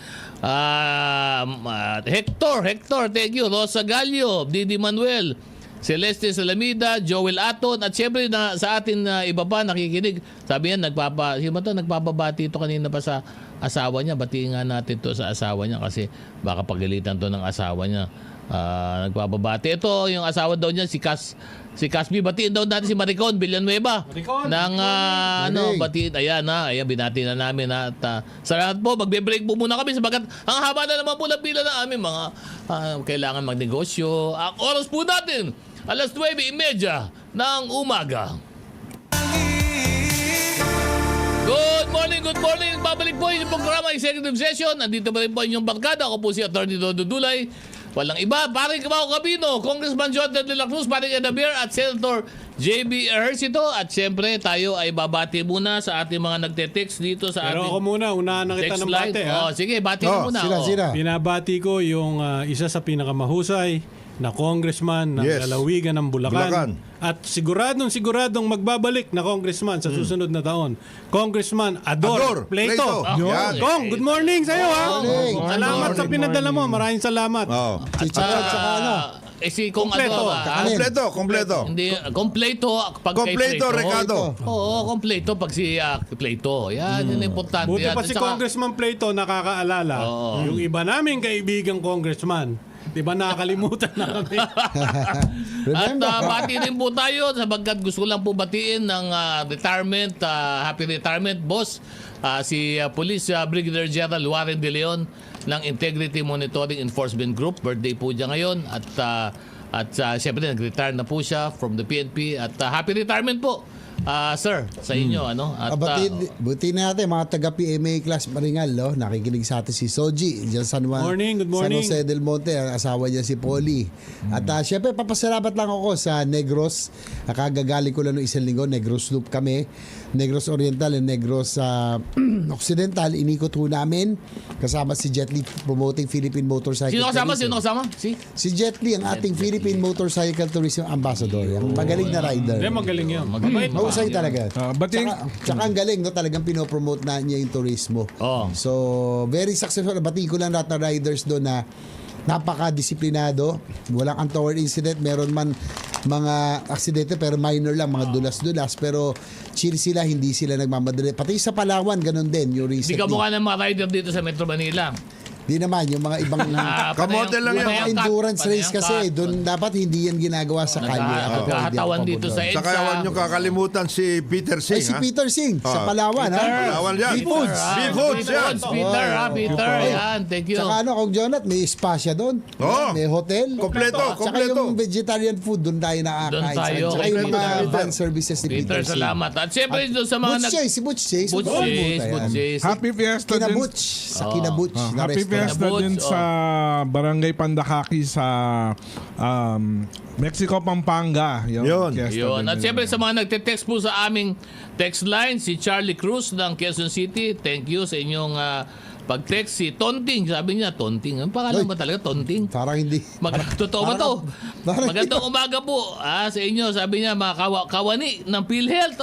Speaker 1: Hector, thank you, Rosa Gallo, Didi Manuel, Celeste Salamida, Joel Aton, at syempre na, sa atin iba pa nakikinig. Sabi yan, nagpapabati ito kanina pa sa asawa niya. Batiin nga natin to sa asawa niya kasi baka pagalitan to ng asawa niya. Nagpapabati. Ito, yung asawa daw niya, si Casby. Batiin daw natin si Maricon Villanueva.
Speaker 6: Maricon,
Speaker 1: ng, batiin. Ayan, binati na namin. At salamat po, magbe-break po muna kami sabagat ang haba na naman po ng pila na aming mga kailangan magnegosyo. Ang oras po natin, alas 9:30 ng umaga. Good morning. Babalik po yung programa Executive Session. Nandito pa rin po inyong barkada. Ako po si Atty. Dodo Dulay. Walang iba. Paring Kamao Cabino, Congressman Jonathan De La Cruz, Paring Edabir at Senator JB Ejercito. At siyempre tayo ay babati muna sa ating mga nagte-text dito sa
Speaker 6: Pero
Speaker 1: ating
Speaker 6: ako muna, unahan na kita
Speaker 1: text
Speaker 6: ng
Speaker 1: line.
Speaker 6: bate. Ha?
Speaker 1: Sige, bati ka muna.
Speaker 5: Sila.
Speaker 6: Binabati ko yung isa sa pinakamahusay na congressman ng
Speaker 3: Yes.
Speaker 6: lalawigan ng
Speaker 3: Bulacan.
Speaker 6: Bulacan. At siguradong magbabalik na congressman sa susunod na taon. Congressman Ador Pleito.
Speaker 3: Yan.
Speaker 6: Kong, good morning sa iyo ha.
Speaker 5: morning.
Speaker 6: Salamat sa pinadala mo. Maraming salamat.
Speaker 3: Oh.
Speaker 5: Chicharon, saka ano.
Speaker 1: Si Kung
Speaker 6: Kompleto.
Speaker 3: Kompleto.
Speaker 1: Hindi, kompleto pag kay
Speaker 3: Kompleto,
Speaker 1: Pleito.
Speaker 3: Ricardo.
Speaker 1: Oo, kompleto pag si Pleito. Yan, yun ang importante.
Speaker 6: Buti
Speaker 1: yan.
Speaker 6: pa
Speaker 1: At
Speaker 6: si
Speaker 1: saka-
Speaker 6: Congressman Pleito nakakaalala. Yung iba naming kaibigang congressman. Di ba nakakalimutan na kami?
Speaker 1: At bati rin po tayo sapagkat gusto ko lang po batiin ng retirement, happy retirement boss, si Police Brigadier General Warren De Leon ng Integrity Monitoring Enforcement Group. Birthday po niya ngayon at siyempre nag-retire na po siya from the PNP at happy retirement po. Sir, sa inyo at
Speaker 5: Buti na natin mga taga PMA class Maringal, no? Nakikinig sa atin si Soji diyan San Juan.
Speaker 6: Good morning.
Speaker 5: San Jose del Monte, ang asawa niya si Polly. At syempre papasalamat lang ako sa Negros. Nakagagaling ko lang noong isang linggo, Negros Loop kami. Negros Oriental and Negros Occidental, inikot ho namin kasama si Jet Li promoting Philippine Motorcycle
Speaker 1: Sino kasama?
Speaker 5: Tourism. Si Jet Li, ang ating Philippine Motorcycle Tourism Ambassador. Ang magaling na rider.
Speaker 6: Hindi, magaling yun.
Speaker 1: Magaling.
Speaker 5: Mahusay talaga. Tsaka ang galing, no? Talagang pinopromote na niya yung turismo.
Speaker 1: Oh.
Speaker 5: So, very successful. Batiin ko lang lahat ng riders doon na napaka-disiplinado. Walang untoward incident. Meron man mga aksidente pero minor lang, mga dulas-dulas. Pero chill sila, hindi sila nagmamadali. Pati sa Palawan, ganun din. Yung
Speaker 1: Hindi
Speaker 5: recently.
Speaker 1: ka mukha ng mga rider dito sa Metro Manila.
Speaker 5: Di naman, yung mga ibang
Speaker 3: Kamote lang
Speaker 5: yung
Speaker 3: yan.
Speaker 5: mga endurance race kasi doon dapat hindi yan ginagawa sa kalye. Ako, hindi ako
Speaker 1: Nagkahatawan dito
Speaker 5: pabor
Speaker 1: sa
Speaker 5: doon.
Speaker 3: Saka huwag nyo kakalimutan si Peter
Speaker 5: Ay,
Speaker 3: Singh.
Speaker 5: si Peter Singh sa Palawan, ha?
Speaker 3: Palawan yan.
Speaker 5: Foods.
Speaker 3: Foods yan.
Speaker 1: Peter, Peter. Yan, thank you.
Speaker 5: Tsaka Kung Jonat, may spa siya doon.
Speaker 3: Oo.
Speaker 5: May hotel.
Speaker 3: Kompleto.
Speaker 5: Tsaka yung vegetarian food, doon tayo nakakain.
Speaker 1: Doon tayo.
Speaker 5: Tsaka yung mga
Speaker 3: Kompleto.
Speaker 5: van services ni
Speaker 1: Peter,
Speaker 5: Peter Singh.
Speaker 1: salamat. At siyempre doon sa mga
Speaker 5: Butch Chase, si Butch Chase.
Speaker 1: Butch Chase.
Speaker 4: Happy Fiesta
Speaker 5: Kina
Speaker 4: din.
Speaker 5: Butch. Sa Kina Butch na
Speaker 4: Happy
Speaker 5: restaurant.
Speaker 4: Fiesta
Speaker 1: Butch,
Speaker 4: din sa Barangay Pandakaki sa Mexico, Pampanga.
Speaker 3: Yun.
Speaker 4: fiesta
Speaker 1: Yun.
Speaker 4: din
Speaker 1: At
Speaker 4: nila.
Speaker 1: siyempre sa mga nagte-text po sa aming text line, si Charlie Cruz ng Quezon City. Thank you sa inyong pag-text. Si Tonting, sabi niya, Tonting. Ang pangalan ba talaga, Tonting?
Speaker 5: Parang hindi.
Speaker 1: Totoo ba to? Magandang umaga po sa inyo. Sabi niya, mga kawani ng PhilHealth.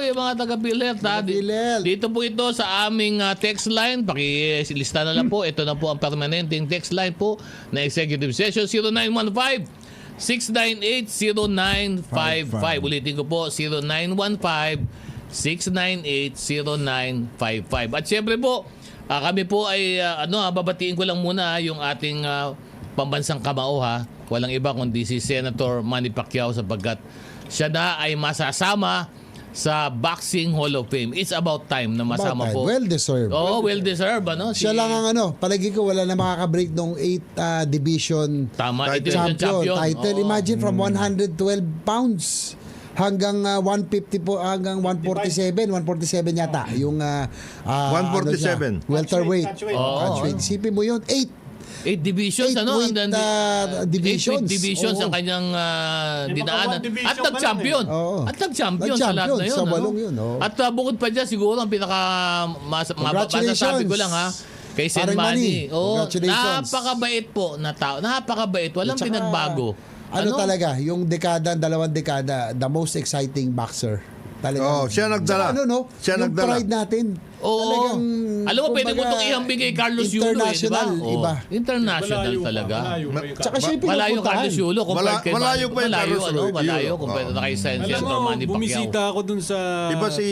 Speaker 1: Yung mga taga PhilHealth.
Speaker 5: PhilHealth.
Speaker 1: Dito po ito sa aming text line. Pakilista na lang po. Ito na po ang permanenteng text line po na Executive Session 0915 698-0955. Ulitin ko po, 0915-698-0955. At syempre po, kami po ay, babatiin ko lang muna yung ating pambansang kamao ha. Walang iba kundi si Senator Manny Pacquiao sapagkat siya na ay masasama sa Boxing Hall of Fame. It's about time na masama
Speaker 5: About time.
Speaker 1: po.
Speaker 5: Well-deserved.
Speaker 1: Oo, well-deserved.
Speaker 5: Siya lang ang palagi ko wala na makaka-break ng 8 division
Speaker 1: Tama,
Speaker 3: Title.
Speaker 1: champion.
Speaker 5: title.
Speaker 1: Oo.
Speaker 5: Imagine from 112 pounds hanggang 150 po, hanggang 147 yata yung
Speaker 3: 147.
Speaker 5: welterweight.
Speaker 6: Catchweight.
Speaker 5: Catchweight. Isipin mo yun,
Speaker 1: 8 divisions,
Speaker 5: 8 weight, divisions.
Speaker 1: 8 divisions ang
Speaker 5: Oo.
Speaker 1: kanyang dinaanan.
Speaker 6: division
Speaker 1: At
Speaker 6: pa lang
Speaker 1: nag-champion.
Speaker 5: Oo.
Speaker 1: At nag-champion sa lahat
Speaker 5: Nag-champion
Speaker 1: na yun.
Speaker 5: sa walong yun, oo.
Speaker 1: At bukod pa dyan, siguro ang pinaka masasabi ko lang ha, Kay Sen
Speaker 5: Paring
Speaker 1: Manny.
Speaker 5: Manny,
Speaker 1: Oh,
Speaker 5: congratulations.
Speaker 1: napakabait po na tao. Napakabait. Walang
Speaker 5: At saka,
Speaker 1: pinagbago.
Speaker 5: Ano talaga, yung dalawang dekada, the most exciting boxer. Talagang,
Speaker 3: Siya nagdala.
Speaker 5: Ano, no?
Speaker 3: Siya
Speaker 5: yung
Speaker 3: nagdala.
Speaker 5: pride natin.
Speaker 1: Oo.
Speaker 5: Talagang,
Speaker 1: Alam mo, pwede mo
Speaker 5: kumbaga,
Speaker 1: itong ihambing kay Carlos Yulo, eh, di ba?
Speaker 5: international, iba.
Speaker 1: International
Speaker 6: Malayo pa,
Speaker 1: talaga.
Speaker 6: malayo pa yung
Speaker 5: Tsaka siya yung
Speaker 1: Malayo
Speaker 5: pinupuntahan.
Speaker 1: Carlos Yulo compared kay
Speaker 3: Malayo
Speaker 1: Manny.
Speaker 3: pa yung Carlos
Speaker 1: Malayo,
Speaker 3: Yulo.
Speaker 1: malayo compared na kay
Speaker 6: Alam
Speaker 1: Senator
Speaker 6: mo,
Speaker 1: Manny Pacquiao.
Speaker 6: bumisita ako dun sa...
Speaker 3: Iba si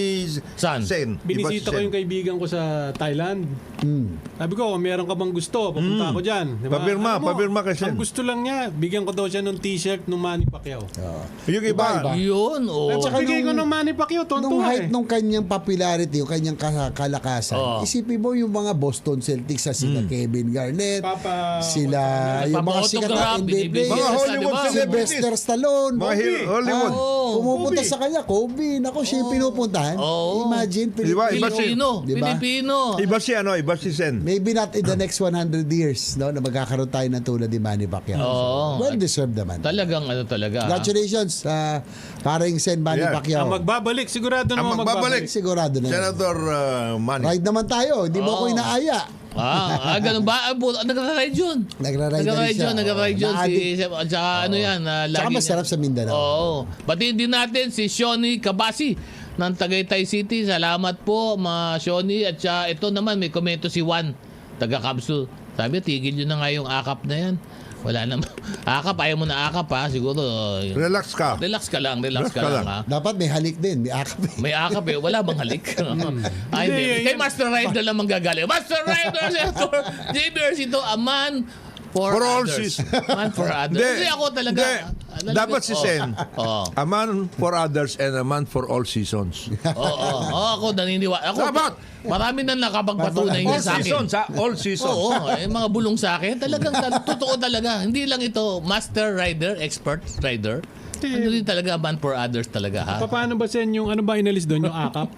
Speaker 1: Saan?
Speaker 3: Sen. Iba si
Speaker 6: Binisita ko
Speaker 3: Sen.
Speaker 6: yung kaibigan ko sa Thailand. Sabi ko, kung meron ka bang gusto, papunta ako dyan. Diba?
Speaker 3: Papirma,
Speaker 6: Alam mo,
Speaker 3: papirma kay Sen.
Speaker 6: Ang gusto lang niya, bigyan ko daw siya ng t-shirt ng Manny Pacquiao.
Speaker 3: Yung iba.
Speaker 1: Yun, oh.
Speaker 6: At saka bigay ko ng Manny Pacquiao,
Speaker 5: Nung
Speaker 6: tonto
Speaker 5: height nung kanyang popularity, yung kanyang kalakasan,
Speaker 1: Oo.
Speaker 5: isipin mo yung mga Boston Celtics sa sila Kevin Garnett,
Speaker 6: Papa-
Speaker 5: sila yung mga sikat na
Speaker 1: Nagpapa-autograph,
Speaker 5: NBA
Speaker 1: binibigyan
Speaker 5: players,
Speaker 3: Mga
Speaker 1: sa,
Speaker 3: Hollywood
Speaker 1: di ba?
Speaker 3: celebrities.
Speaker 5: Sylvester Stallone,
Speaker 3: Mga Hollywood.
Speaker 5: pumupunta
Speaker 6: Kobe.
Speaker 5: sa kanya, Kobe, nako siya yung pinupuntahan.
Speaker 1: Oo.
Speaker 5: Imagine,
Speaker 3: Diba? Iba si-
Speaker 1: Pilipino.
Speaker 5: Diba?
Speaker 1: Pilipino.
Speaker 3: Iba si Iba si Sen.
Speaker 5: Maybe not in the next 100 years, no, na magkakaroon tayo ng tulad ni Manny Pacquiao.
Speaker 1: Oo.
Speaker 5: Well deserved naman.
Speaker 1: Talagang ano talaga.
Speaker 5: Congratulations sa paring Sen Manny
Speaker 3: Yeah.
Speaker 5: Pacquiao.
Speaker 6: Magbabalik, sigurado naman
Speaker 3: magbabalik.
Speaker 5: Sigurado na. yan.
Speaker 3: Senator Manny.
Speaker 5: Ride naman tayo, hindi mo ako inaaya.
Speaker 1: Ganun ba? Nagra-ride yun.
Speaker 5: Nagra-ride siya.
Speaker 1: Nagra-ride yun.
Speaker 5: Na-addict.
Speaker 1: Tsaka ano yan.
Speaker 5: Tsaka masarap sa Mindanao.
Speaker 1: Oo. Batiin din natin si Shoni Cabasi ng Tagaytay City. Salamat po, mga Shoni. At saka ito naman, may komento si Juan, taga-Capsule. Sabi, tigil yun na nga yung akap na yan. Wala naman. Akap, ayaw mo na akap ha. Siguro.
Speaker 3: Relax ka.
Speaker 1: Relax ka lang
Speaker 3: Relax
Speaker 1: ka
Speaker 3: ka
Speaker 1: lang
Speaker 3: lang.
Speaker 1: ha.
Speaker 5: Dapat may halik din, may akap.
Speaker 1: May akap eh. Wala bang halik? Ay, hindi. Kay Master Rider lang manggagaling. Master Rider, Senator JBR ito, a man for
Speaker 3: all
Speaker 1: others.
Speaker 3: seasons.
Speaker 1: Man for others.
Speaker 3: Hindi.
Speaker 1: Kasi ako talaga.
Speaker 3: Hindi. Dapat si Sen.
Speaker 1: Oo.
Speaker 3: A man for others and a man for all seasons.
Speaker 1: Oo. Ako naniniwala. Ako,
Speaker 3: Dapat.
Speaker 1: marami na nakapagpatunay
Speaker 3: All
Speaker 1: niya sa akin.
Speaker 3: seasons, ha? All seasons.
Speaker 1: Oo, mga bulong sa akin. Talagang totoo talaga. Hindi lang ito master rider, expert rider. Ano din talaga, man for others talaga ha.
Speaker 6: Paano ba Sen yung ano ba inalis doon yung akap?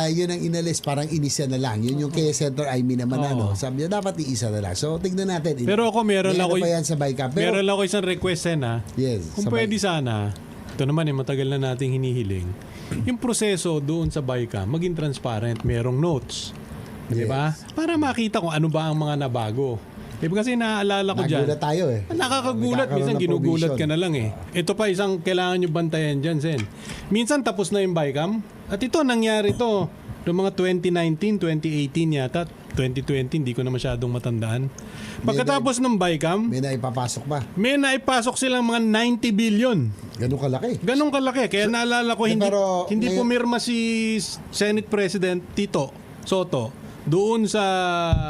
Speaker 5: Yun ang inalis, parang inisa na lang. Yun yung kay Senator Aimee naman, ano. Sabi niya, dapat iisa na lang. So, tignan natin.
Speaker 6: Pero ako meron
Speaker 5: May
Speaker 6: ako
Speaker 5: ano pa yan sa Bicam. Pero,
Speaker 6: meron ako isang request Sen ha.
Speaker 5: yes.
Speaker 6: Kung
Speaker 5: sa
Speaker 6: pwede sana, ito naman matagal na nating hinihiling. Yung proseso doon sa Bicam, maging transparent, merong notes. Di ba? Para makita kung ano ba ang mga nabago. Kasi naaalala ko dyan.
Speaker 5: Nagulat tayo eh.
Speaker 6: Nakakagulat.
Speaker 5: Nagkakaroon
Speaker 6: Minsan
Speaker 5: ng
Speaker 6: ginugulat
Speaker 5: provision.
Speaker 6: ka na lang eh. Ito pa isang kailangan nyo bantayan dyan, Sen. Minsan tapos na yung Bicam. At ito, nangyari to. Noong mga 2019, 2018 yata. 2020, hindi ko na masyadong matandaan. Pagkatapos ng Bicam,
Speaker 5: May naipapasok pa.
Speaker 6: may naipasok silang mga 90 billion.
Speaker 5: Ganun kalaki.
Speaker 6: Ganong kalaki. Kaya naalala ko, hindi,
Speaker 5: pero
Speaker 6: hindi
Speaker 5: ngayon-
Speaker 6: pumirma si Senate President Tito Soto doon sa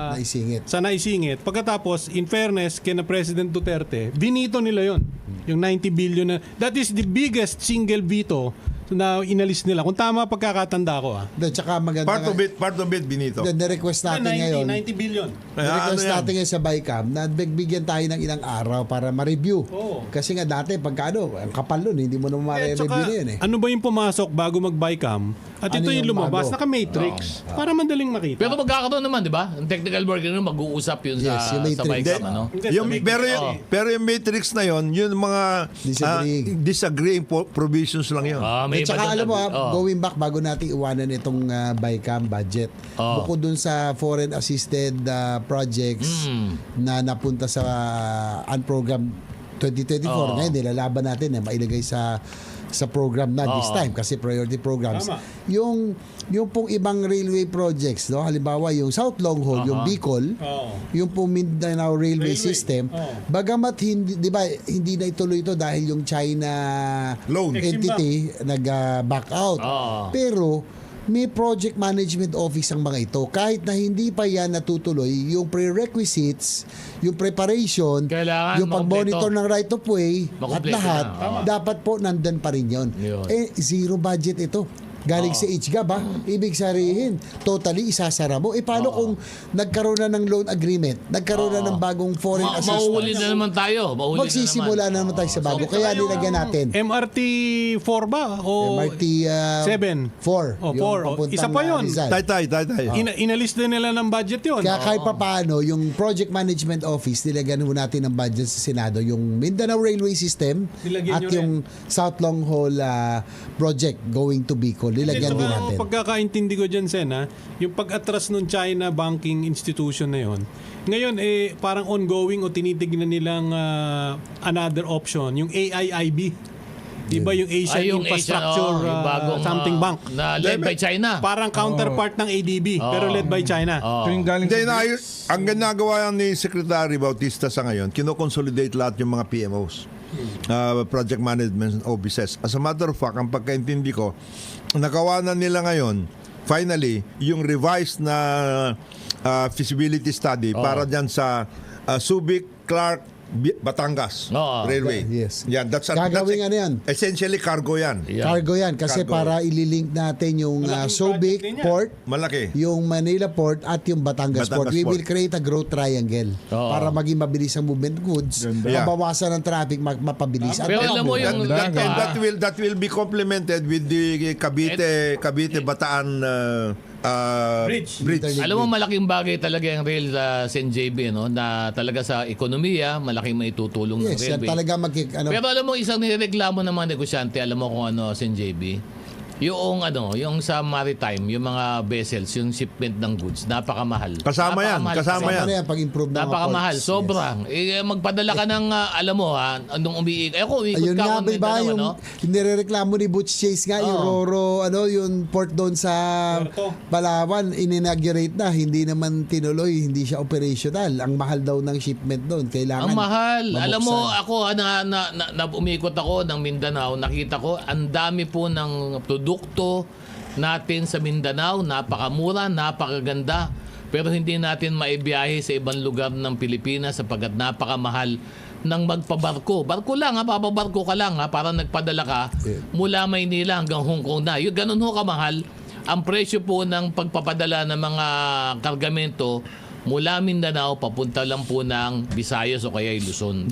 Speaker 5: Naisingit.
Speaker 6: Naisingit. Pagkatapos, in fairness, kina President Duterte, binito nila yon. Yung 90 billion na, that is the biggest single veto na inalis nila. Kung tama pagkakatanda ko
Speaker 5: Tsaka maganda
Speaker 3: Part of it, Benito.
Speaker 5: request natin ngayon.
Speaker 6: 90 billion.
Speaker 5: Request natin ngayon sa Bicam na bigyan tayo ng ilang araw para ma-review.
Speaker 6: Oo.
Speaker 5: Kasi nga dati, pagka ang kapal nun, hindi mo naman ma-review na yun eh.
Speaker 6: Ano ba yung pumasok bago mag-Bicam? At
Speaker 5: Ano
Speaker 6: ito yung
Speaker 5: yung
Speaker 6: lumabas,
Speaker 5: bago?
Speaker 6: naka-matrix. Para madaling makita.
Speaker 1: Pero magkakaroon naman, di ba? Ang technical worker naman, mag-uusap yun
Speaker 5: Yes,
Speaker 1: sa,
Speaker 5: yung
Speaker 1: sa
Speaker 5: matrix.
Speaker 1: Bicam, ano?
Speaker 3: Pero yung matrix na yon, yun mga disagreeing provisions lang yun.
Speaker 1: May
Speaker 5: At saka
Speaker 1: iba
Speaker 5: alam mo,
Speaker 1: doon.
Speaker 5: going back bago natin iwanan itong Bicam budget, bukod dun sa foreign assisted projects na napunta sa unprogram 2024, ngayon nilalaban natin na mailagay sa program na this time kasi priority programs.
Speaker 6: Tama.
Speaker 5: Yung pong ibang railway projects, no? Halimbawa yung South Long Haul, yung Bicol,
Speaker 6: Oo.
Speaker 5: yung pong Mindanao Railway System,
Speaker 6: Oo.
Speaker 5: bagamat hindi, 'di ba, hindi na ituloy ito dahil yung China
Speaker 3: Loan.
Speaker 5: entity nag-back out.
Speaker 1: Oo.
Speaker 5: Pero may project management office ang mga ito. Kahit na hindi pa yan natutuloy, yung prerequisites, yung preparation,
Speaker 1: Kailangan
Speaker 5: yung pag-monitor ng right of way, at
Speaker 1: Makumpleto
Speaker 5: lahat,
Speaker 1: na. Tama.
Speaker 5: dapat po nandun pa rin yun.
Speaker 1: Yun.
Speaker 5: Zero budget ito. Galing sa HGAB, ha? Ibig sabihin, totally isasara mo. Paano kung nagkaroon na ng loan agreement, nagkaroon na ng bagong foreign
Speaker 1: Mauhuli
Speaker 5: assistance?
Speaker 1: na naman tayo. Mauhuli
Speaker 5: Magsisimula na naman tayo sa bago. Kaya nilagyan natin.
Speaker 6: MRT 4 ba? O
Speaker 5: MRT
Speaker 6: 7?
Speaker 5: 4.
Speaker 6: Oh, 4. Isa pa yun.
Speaker 3: Tay.
Speaker 6: Inalis din nila ng budget yun.
Speaker 5: Kaya kahit pa paano, yung Project Management Office, nilagyan ho natin ng budget sa Senado, yung Mindanao Railway System
Speaker 6: Nilagyan
Speaker 5: at
Speaker 6: nyo
Speaker 5: yung South Long Haul project going to Bicol. Lilagyan din natin.
Speaker 6: Ang pagkakaintindi ko dyan, Sen, yung pag-atras ng China banking institution na yon, ngayon, parang ongoing o tinitignan nilang another option, yung AIIB. Diba yung Asian
Speaker 1: Yung
Speaker 6: Infrastructure
Speaker 1: Asian, yung bagong,
Speaker 6: something bank.
Speaker 1: na led by China.
Speaker 6: Parang counterpart ng ADB, pero led by China.
Speaker 4: Ito yung galing
Speaker 3: Hindi,
Speaker 4: sa
Speaker 3: ang ginagawa ni Secretary Bautista sa ngayon, kino-consolidate lahat yung mga PMOs. Project Management Offices. As a matter of fact, ang pagkaintindi ko, nagawa na nila ngayon, finally, yung revised na feasibility study para dyan sa Subic, Clark, Batangas Railway.
Speaker 5: Yes.
Speaker 3: Yan,
Speaker 5: Gagawin ano yan?
Speaker 3: Essentially cargo yan.
Speaker 1: Yeah.
Speaker 5: Cargo yan kasi
Speaker 3: Cargo.
Speaker 5: para ililink natin yung
Speaker 6: Malaking
Speaker 5: Subic
Speaker 6: project din yan.
Speaker 5: Port,
Speaker 3: Malaki.
Speaker 5: yung Manila Port at yung Batangas Port.
Speaker 3: Batangas
Speaker 5: We
Speaker 3: Port.
Speaker 5: will create a growth triangle
Speaker 1: Oo.
Speaker 5: para maging mabilis ang movement goods,
Speaker 3: Yeah.
Speaker 5: mabawasan ang traffic, mapabilis. At
Speaker 1: Pero alam mo yung
Speaker 3: That will be complemented with the Cavite Bataan
Speaker 6: Bridge.
Speaker 1: alam mo malaking bagay talaga yung rail sa CNJB, no, na talaga sa ekonomiya malaking maitutulong ng
Speaker 5: yes, yan
Speaker 1: railway.
Speaker 5: talaga
Speaker 1: Pero alam mo isang nireklamo ng mga negosyante, alam mo kung ano, CNJB, yung sa maritime, yung mga vessels, yung shipment ng goods, napakamahal.
Speaker 3: Kasama yan,
Speaker 1: Napakamahal
Speaker 3: kasama
Speaker 1: kasi.
Speaker 3: yan.
Speaker 5: Ano yan, pag-improve ng mga
Speaker 1: Napakamahal,
Speaker 5: ports.
Speaker 1: sobra. Magpadala ka ng, alam mo anong umiikot. Ako, umiikot
Speaker 5: Ayun
Speaker 1: ka
Speaker 5: nga,
Speaker 1: ako ng
Speaker 5: diba,
Speaker 1: Mindanao,
Speaker 5: yung
Speaker 1: ano?
Speaker 5: nirereklamo ni Butch Chase nga, yung Roro, yung port doon sa
Speaker 6: Puerto.
Speaker 5: Palawan, in-inaugurate na, hindi naman tinuloy, hindi siya operational. Ang mahal daw ng shipment doon, kailangan
Speaker 1: Ang mahal.
Speaker 5: mabuksan.
Speaker 1: Alam mo, ako, umikot ako ng Mindanao, nakita ko, ang dami po ng produkto natin sa Mindanao, napakamura, napakaganda. Pero hindi natin maibiyahe sa ibang lugar ng Pilipinas sapagkat napakamahal ng magpabarko. Barko lang, papabarko ka lang, para nagpadala ka mula Maynila hanggang Hong Kong na. Yung ganun ho kamahal ang presyo po ng pagpapadala ng mga kargamento mula Mindanao papunta lang po ng Visayas o kaya Luzon.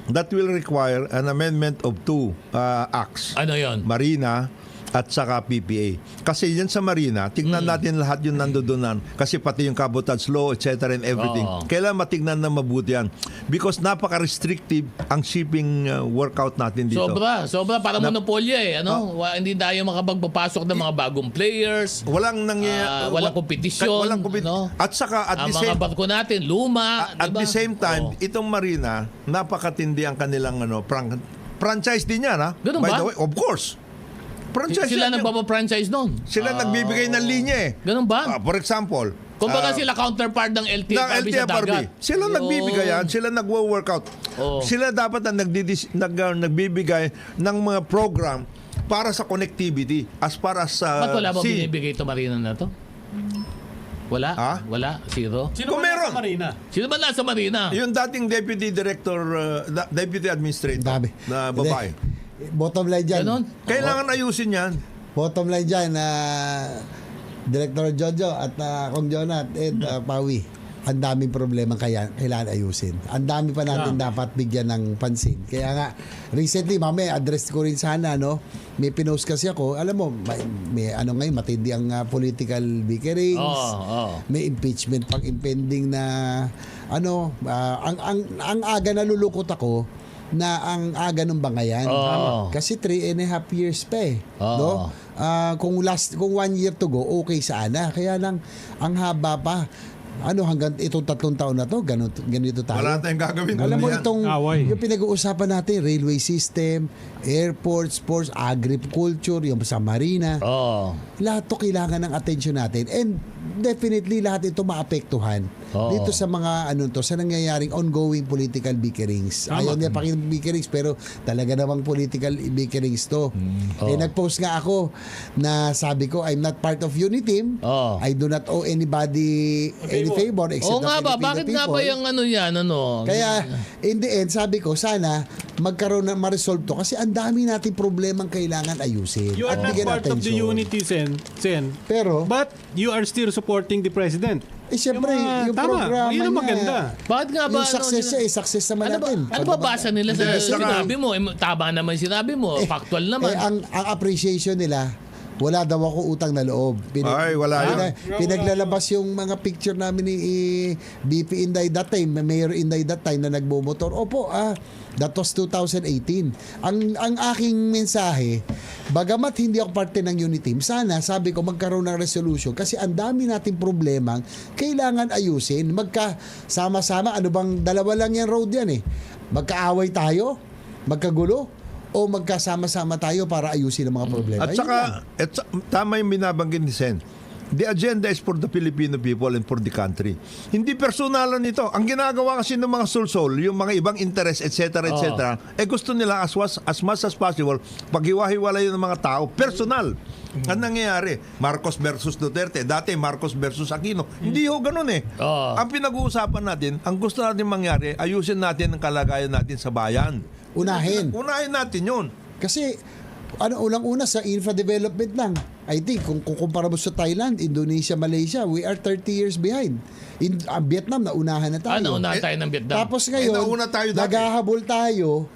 Speaker 3: That will require an amendment of two acts.
Speaker 1: Ano yon?
Speaker 3: Marina at saka PPA. Kasi yan sa Marina, tignan natin lahat yung nandoon kasi pati yung cabotage law, etc. and everything.
Speaker 1: Oo.
Speaker 3: Kailangan matignan na mabuti yan. Because napaka-restrictive ang shipping workout natin dito.
Speaker 1: Sobra para monopolya hindi tayo makapagpapasok ng mga bagong players.
Speaker 3: Walang nangyayari.
Speaker 1: Walang kompetisyon,
Speaker 3: Walang
Speaker 1: no?
Speaker 3: At saka at
Speaker 1: Ang
Speaker 3: the
Speaker 1: mga
Speaker 3: same
Speaker 1: barko natin luma,
Speaker 3: at
Speaker 1: diba?
Speaker 3: the same time,
Speaker 1: Oo.
Speaker 3: itong Marina, napakatindi ang kanilang franchise din yan, ha?
Speaker 1: Ganun
Speaker 3: By
Speaker 1: ba?
Speaker 3: the way, of course. Franchise
Speaker 1: Sila
Speaker 3: yan.
Speaker 1: nagpapa-franchise noon.
Speaker 3: Sila nagbibigay ng linya eh.
Speaker 1: Ganun ba?
Speaker 3: For example,
Speaker 1: Kumbaga sila counterpart ng LTFRB
Speaker 3: ng
Speaker 1: sa
Speaker 3: LTFRB.
Speaker 1: dagat.
Speaker 3: Sila
Speaker 1: Yun.
Speaker 3: nagbibigay yan, sila nagwo-workout.
Speaker 1: Oo.
Speaker 3: Sila dapat ang nagbibigay ng mga program para sa connectivity as far as
Speaker 1: Ba't wala ba
Speaker 3: sea.
Speaker 1: binibigay ito Marina na to? Wala?
Speaker 3: Ha?
Speaker 1: Wala? Zero?
Speaker 6: Sino
Speaker 3: Kung
Speaker 6: ba
Speaker 3: meron.
Speaker 6: nasa Marina?
Speaker 1: Sino ba nasa Marina?
Speaker 3: Yung dating deputy director, deputy administrator
Speaker 5: Dami.
Speaker 3: na babae.
Speaker 5: Hindi. Bottom line dyan.
Speaker 1: Ganon?
Speaker 3: Kailangan ayusin yan.
Speaker 5: Bottom line dyan, Director Jojo at Kong Jonat at Pawi, ang daming problema kailangan ayusin. Ang dami pa natin dapat bigyan ng pansin. Kaya nga, recently, address ko rin sana, may pinost kasi ako, alam mo, may ngayon, matindi ang political bickerings, may impeachment pang impending na, ang aga nalulukot ako, na ang aga ng bangayan. Kasi 3.5 years pa eh. No? Kung 1 year to go, okay sana. Kaya lang, ang haba pa. Hanggang itong 3 taon na to, ganito tayo.
Speaker 3: Wala tayong gagawin.
Speaker 5: Alam mo
Speaker 3: Yan.
Speaker 5: itong,
Speaker 6: Away.
Speaker 5: yung pinag-uusapan natin, railway system, airports, ports, agriculture, yung sa marina. Lahat to kailangan ng atensyon natin. And definitely lahat ito maapektuhan dito sa mga sa nangyayaring ongoing political bickerings. Ayaw niya bickerings pero talaga namang political bickerings to. Nag-post nga ako na sabi ko, I'm not part of Uniteam. I do not owe anybody any favor except the
Speaker 1: nga ba?
Speaker 5: Filipino
Speaker 1: Bakit nga ba
Speaker 5: people.
Speaker 1: yung yan?
Speaker 5: Kaya, in the end, sabi ko, sana magkaroon na ma-resolve to kasi ang dami nating problemang kailangan ayusin.
Speaker 6: You are
Speaker 5: at
Speaker 6: not
Speaker 5: bigyan
Speaker 6: part of the
Speaker 5: atensyon.
Speaker 6: unity, Sen.
Speaker 5: Pero,
Speaker 6: But you are still supporting the president.
Speaker 5: siyempre, yung
Speaker 6: tama,
Speaker 5: programa
Speaker 6: yun ang
Speaker 5: niya,
Speaker 6: maganda.
Speaker 1: Bakit nga ba?
Speaker 5: yung success niya, success naman natin.
Speaker 1: Ano ba basa nila sa
Speaker 3: Hindi, saka-
Speaker 1: sinabi mo? Tama naman sinabi mo. Factual naman.
Speaker 5: Ang appreciation nila, wala daw ako utang na loob.
Speaker 3: Ay, wala yun.
Speaker 5: Pinaglalabas yung mga picture namin ni BP Inday that time, Mayor Inday that time na nagbomotor. Opo, that was 2018. Ang aking mensahe, bagamat hindi ako parte ng unit team, sana sabi ko magkaroon ng resolution kasi ang dami nating problemang kailangan ayusin. Magkasama-sama, ano bang dalawa lang yan road yan eh. Magkaaway tayo, magkagulo, o magkasama-sama tayo para ayusin ang mga problema.
Speaker 3: At
Speaker 5: Ayun
Speaker 3: saka,
Speaker 5: lang.
Speaker 3: tama yung binabanggit ni Sen. The agenda is for the Filipino people and for the country. Hindi personalan ito. Ang ginagawa kasi ng mga sulsol, yung mga ibang interest, etc., etc., gusto nila as much as possible, paghiwa-hiwalay ng mga tao, personal. Ang nangyayari, Marcos versus Duterte, dati Marcos versus Aquino. Hindi ho ganun eh. Ang pinag-uusapan natin, ang gusto natin mangyari, ayusin natin ang kalagayan natin sa bayan.
Speaker 5: Unahin.
Speaker 3: Unahin natin yun.
Speaker 5: Kasi unang-una sa infra development lang. I think kung kukumpara mo sa Thailand, Indonesia, Malaysia, we are 30 years behind. In Vietnam, naunahan na tayo.
Speaker 1: Naunahan tayo ng Vietnam.
Speaker 5: Tapos ngayon,
Speaker 3: nauna tayo dati.
Speaker 5: naghahabol tayo.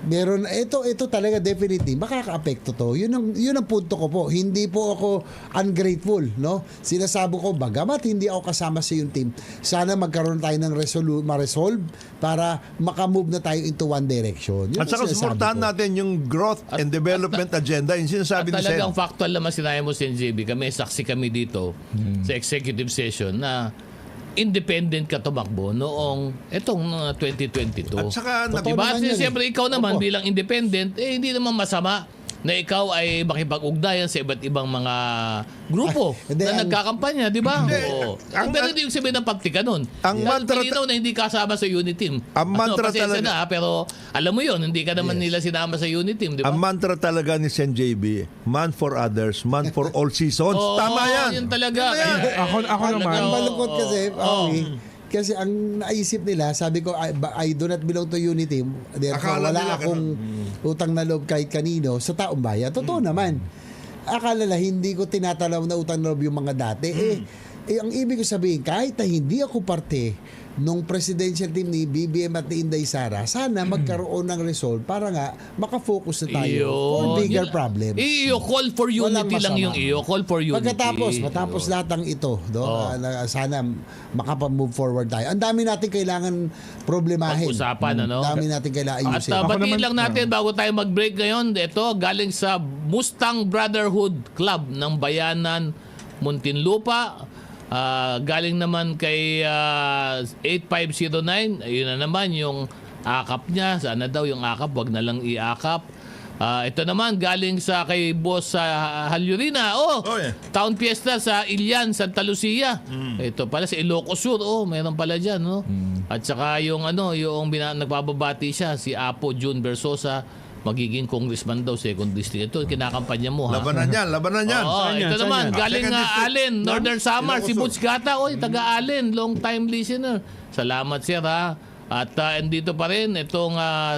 Speaker 5: Meron ito talaga definitely makakaapekto to. Yun ang punto ko po. Hindi po ako ungrateful, no? Sinasabi ko bagamat hindi ako kasama sa yung team, sana magkaroon tayo ng ma-resolve para makamove na tayo into one direction. Yun
Speaker 3: At
Speaker 5: ang
Speaker 3: saka
Speaker 5: sinasabi
Speaker 3: supportahan
Speaker 5: ko.
Speaker 3: natin yung growth and development agenda. Yung sinasabi
Speaker 1: At
Speaker 3: ni Sen.
Speaker 1: talagang factual naman sinabi mo, Sen JB, kami saksi kami dito sa executive session na independent ka tumakbo noong itong 2022.
Speaker 3: At saka,
Speaker 5: Totoo
Speaker 1: diba?
Speaker 5: naman yan eh.
Speaker 1: Siyempre ikaw naman
Speaker 5: Opo.
Speaker 1: bilang independent, hindi naman masama na ikaw ay makipag-ugnayan sa iba't ibang mga grupo
Speaker 5: Hindi,
Speaker 1: na nagkakampanya, di ba? Oo.
Speaker 3: Ang-
Speaker 1: Pero hindi yung sabihin ng pagtika nun.
Speaker 3: Ang mantra-
Speaker 1: Malinaw na hindi kasama sa unit team.
Speaker 3: Ang mantra
Speaker 1: pasensya
Speaker 3: talaga-
Speaker 1: na, pero alam mo yun, hindi ka naman nila sinama sa unit team, di ba?
Speaker 3: Ang mantra talaga ni Sen JB, man for others, man for all seasons.
Speaker 1: Oo,
Speaker 3: Tama yan.
Speaker 1: Yun talaga.
Speaker 4: Ako naman,
Speaker 5: Ang malungkot kasi,
Speaker 1: Oo.
Speaker 5: kasi ang naisip nila, sabi ko, I do not belong to unity. Therefore,
Speaker 3: Akala
Speaker 5: wala
Speaker 3: nila
Speaker 5: akong utang na loob kahit kanino sa taong bayan. Totoo naman. Akala nila, hindi ko tinatalaw na utang na loob yung mga dati. Ang ibig ko sabihin, kahit na hindi ako parte nung presidential team ni BBM at ni Inday Sara, sana magkaroon ng resolve para nga makafocus na tayo for bigger problems.
Speaker 1: Call for
Speaker 5: Walang
Speaker 1: unity lang
Speaker 5: masama.
Speaker 1: yung call for unity.
Speaker 5: Matapos lahat ng ito, sana makapag-move forward tayo. Ang dami natin kailangan problemahin.
Speaker 1: Pag-usapan, ano?
Speaker 5: Ang dami natin kailangan
Speaker 1: At
Speaker 5: ayusin.
Speaker 1: batiin lang natin bago tayo mag-break ngayon, ito galing sa Mustang Brotherhood Club ng Bayanan, Muntinlupa. Galing naman kay 8509, ayun na naman yung akap niya. Sana daw yung akap, wag na lang iakap. Ito naman galing sa kay boss sa Halyurina.
Speaker 3: yeah.
Speaker 1: Town Fiesta sa Ilian, Santa Lucia. Ito pala sa Ilocos Sur. Mayroon pala diyan, no? At saka yung nagpababati siya si Apo June Versosa, magiging congressman daw, second district. Ito, kinakampanya mo, ha?
Speaker 3: Labanan yan.
Speaker 1: Oo,
Speaker 6: Saan yan?
Speaker 1: ito
Speaker 6: Saan
Speaker 1: naman,
Speaker 6: yan?
Speaker 1: galing
Speaker 3: Second district.
Speaker 1: Allen, Northern Samar, si
Speaker 3: Ilocos
Speaker 1: Butch Gata. Taga-Allen, long time listener. Salamat, sir, ha? At andito pa rin, itong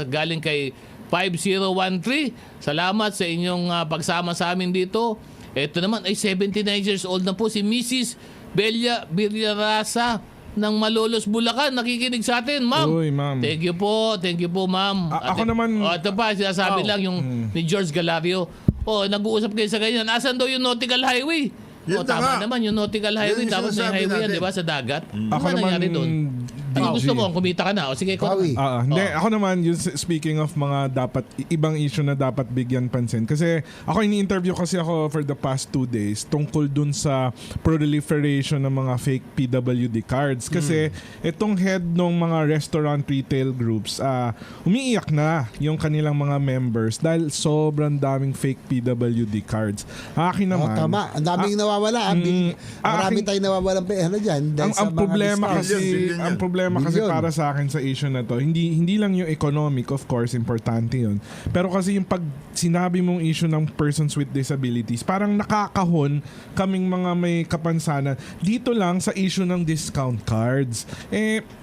Speaker 1: galing kay 5013. Salamat sa inyong pagsama sa amin dito. Ito naman ay 79 years old na po si Mrs. Belia Villarasa ng Malolos, Bulacan. Nakikinig sa atin, ma'am.
Speaker 4: Uy, ma'am.
Speaker 1: Thank you po, ma'am.
Speaker 4: Ako naman-
Speaker 1: Ito pa, sinasabi lang yung ni George Galario. Nag-uusap kayo sa ganyan. Asan daw yung Nautical Highway?
Speaker 3: Yun na
Speaker 1: Tama
Speaker 3: nga.
Speaker 1: naman yung Nautical Highway.
Speaker 3: Yan yung
Speaker 1: Dapat may
Speaker 3: sinasabi
Speaker 1: highway yan,
Speaker 3: natin.
Speaker 1: di ba? Sa dagat.
Speaker 4: Ako
Speaker 1: Ano
Speaker 4: naman,
Speaker 1: nangyari doon? Ano gusto mo? Kumita ka na. Sige, ikaw
Speaker 5: Pawi.
Speaker 1: naman.
Speaker 4: Hindi, ako naman, yung speaking of mga ibang issue na dapat bigyan pansin. Kasi ako, ini-interview kasi ako for the past 2 days tungkol dun sa proliferation ng mga fake PWD cards. Kasi itong head ng mga restaurant retail groups, umiiyak na yung kanilang mga members dahil sobrang daming fake PWD cards. Akin naman,
Speaker 5: Tama. Ang daming nawawala. Marami tayong nawawalang pera dyan. dahil sa
Speaker 4: ang
Speaker 5: mga
Speaker 4: problema
Speaker 5: discount.
Speaker 4: kasi
Speaker 3: Billion yan.
Speaker 4: ang problema kasi
Speaker 5: Billion.
Speaker 4: para sa akin sa issue na to, hindi lang yung economic, of course, importante yun. Pero kasi yung pag sinabi mong issue ng persons with disabilities, parang nakakahon kaming mga may kapansanan dito lang sa issue ng discount cards.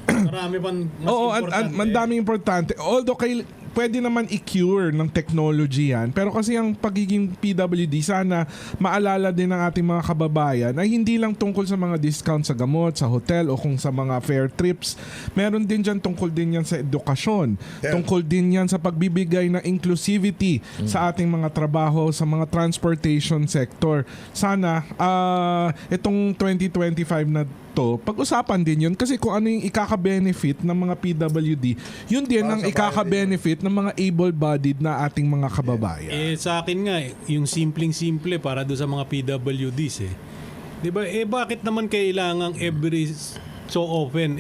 Speaker 6: Marami pang mas
Speaker 4: Oo,
Speaker 6: importante.
Speaker 4: mandaming importante. Although pwede naman i-cure ng technology yan. Pero kasi ang pagiging PWD, sana maalala din ng ating mga kababayan ay hindi lang tungkol sa mga discount sa gamot, sa hotel o kung sa mga fair trips. Meron din dyan tungkol din yan sa edukasyon. Tungkol din yan sa pagbibigay ng inclusivity sa ating mga trabaho, sa mga transportation sector. Sana itong 2025 na to, pag-usapan din yun kasi kung ano yung ikaka-benefit ng mga PWD, yun din ang ikaka-benefit ng mga able-bodied na ating mga kababayan.
Speaker 6: Sa akin nga, yung simpleng-simple para doon sa mga PWDs Di ba? Bakit naman kailangang every so often,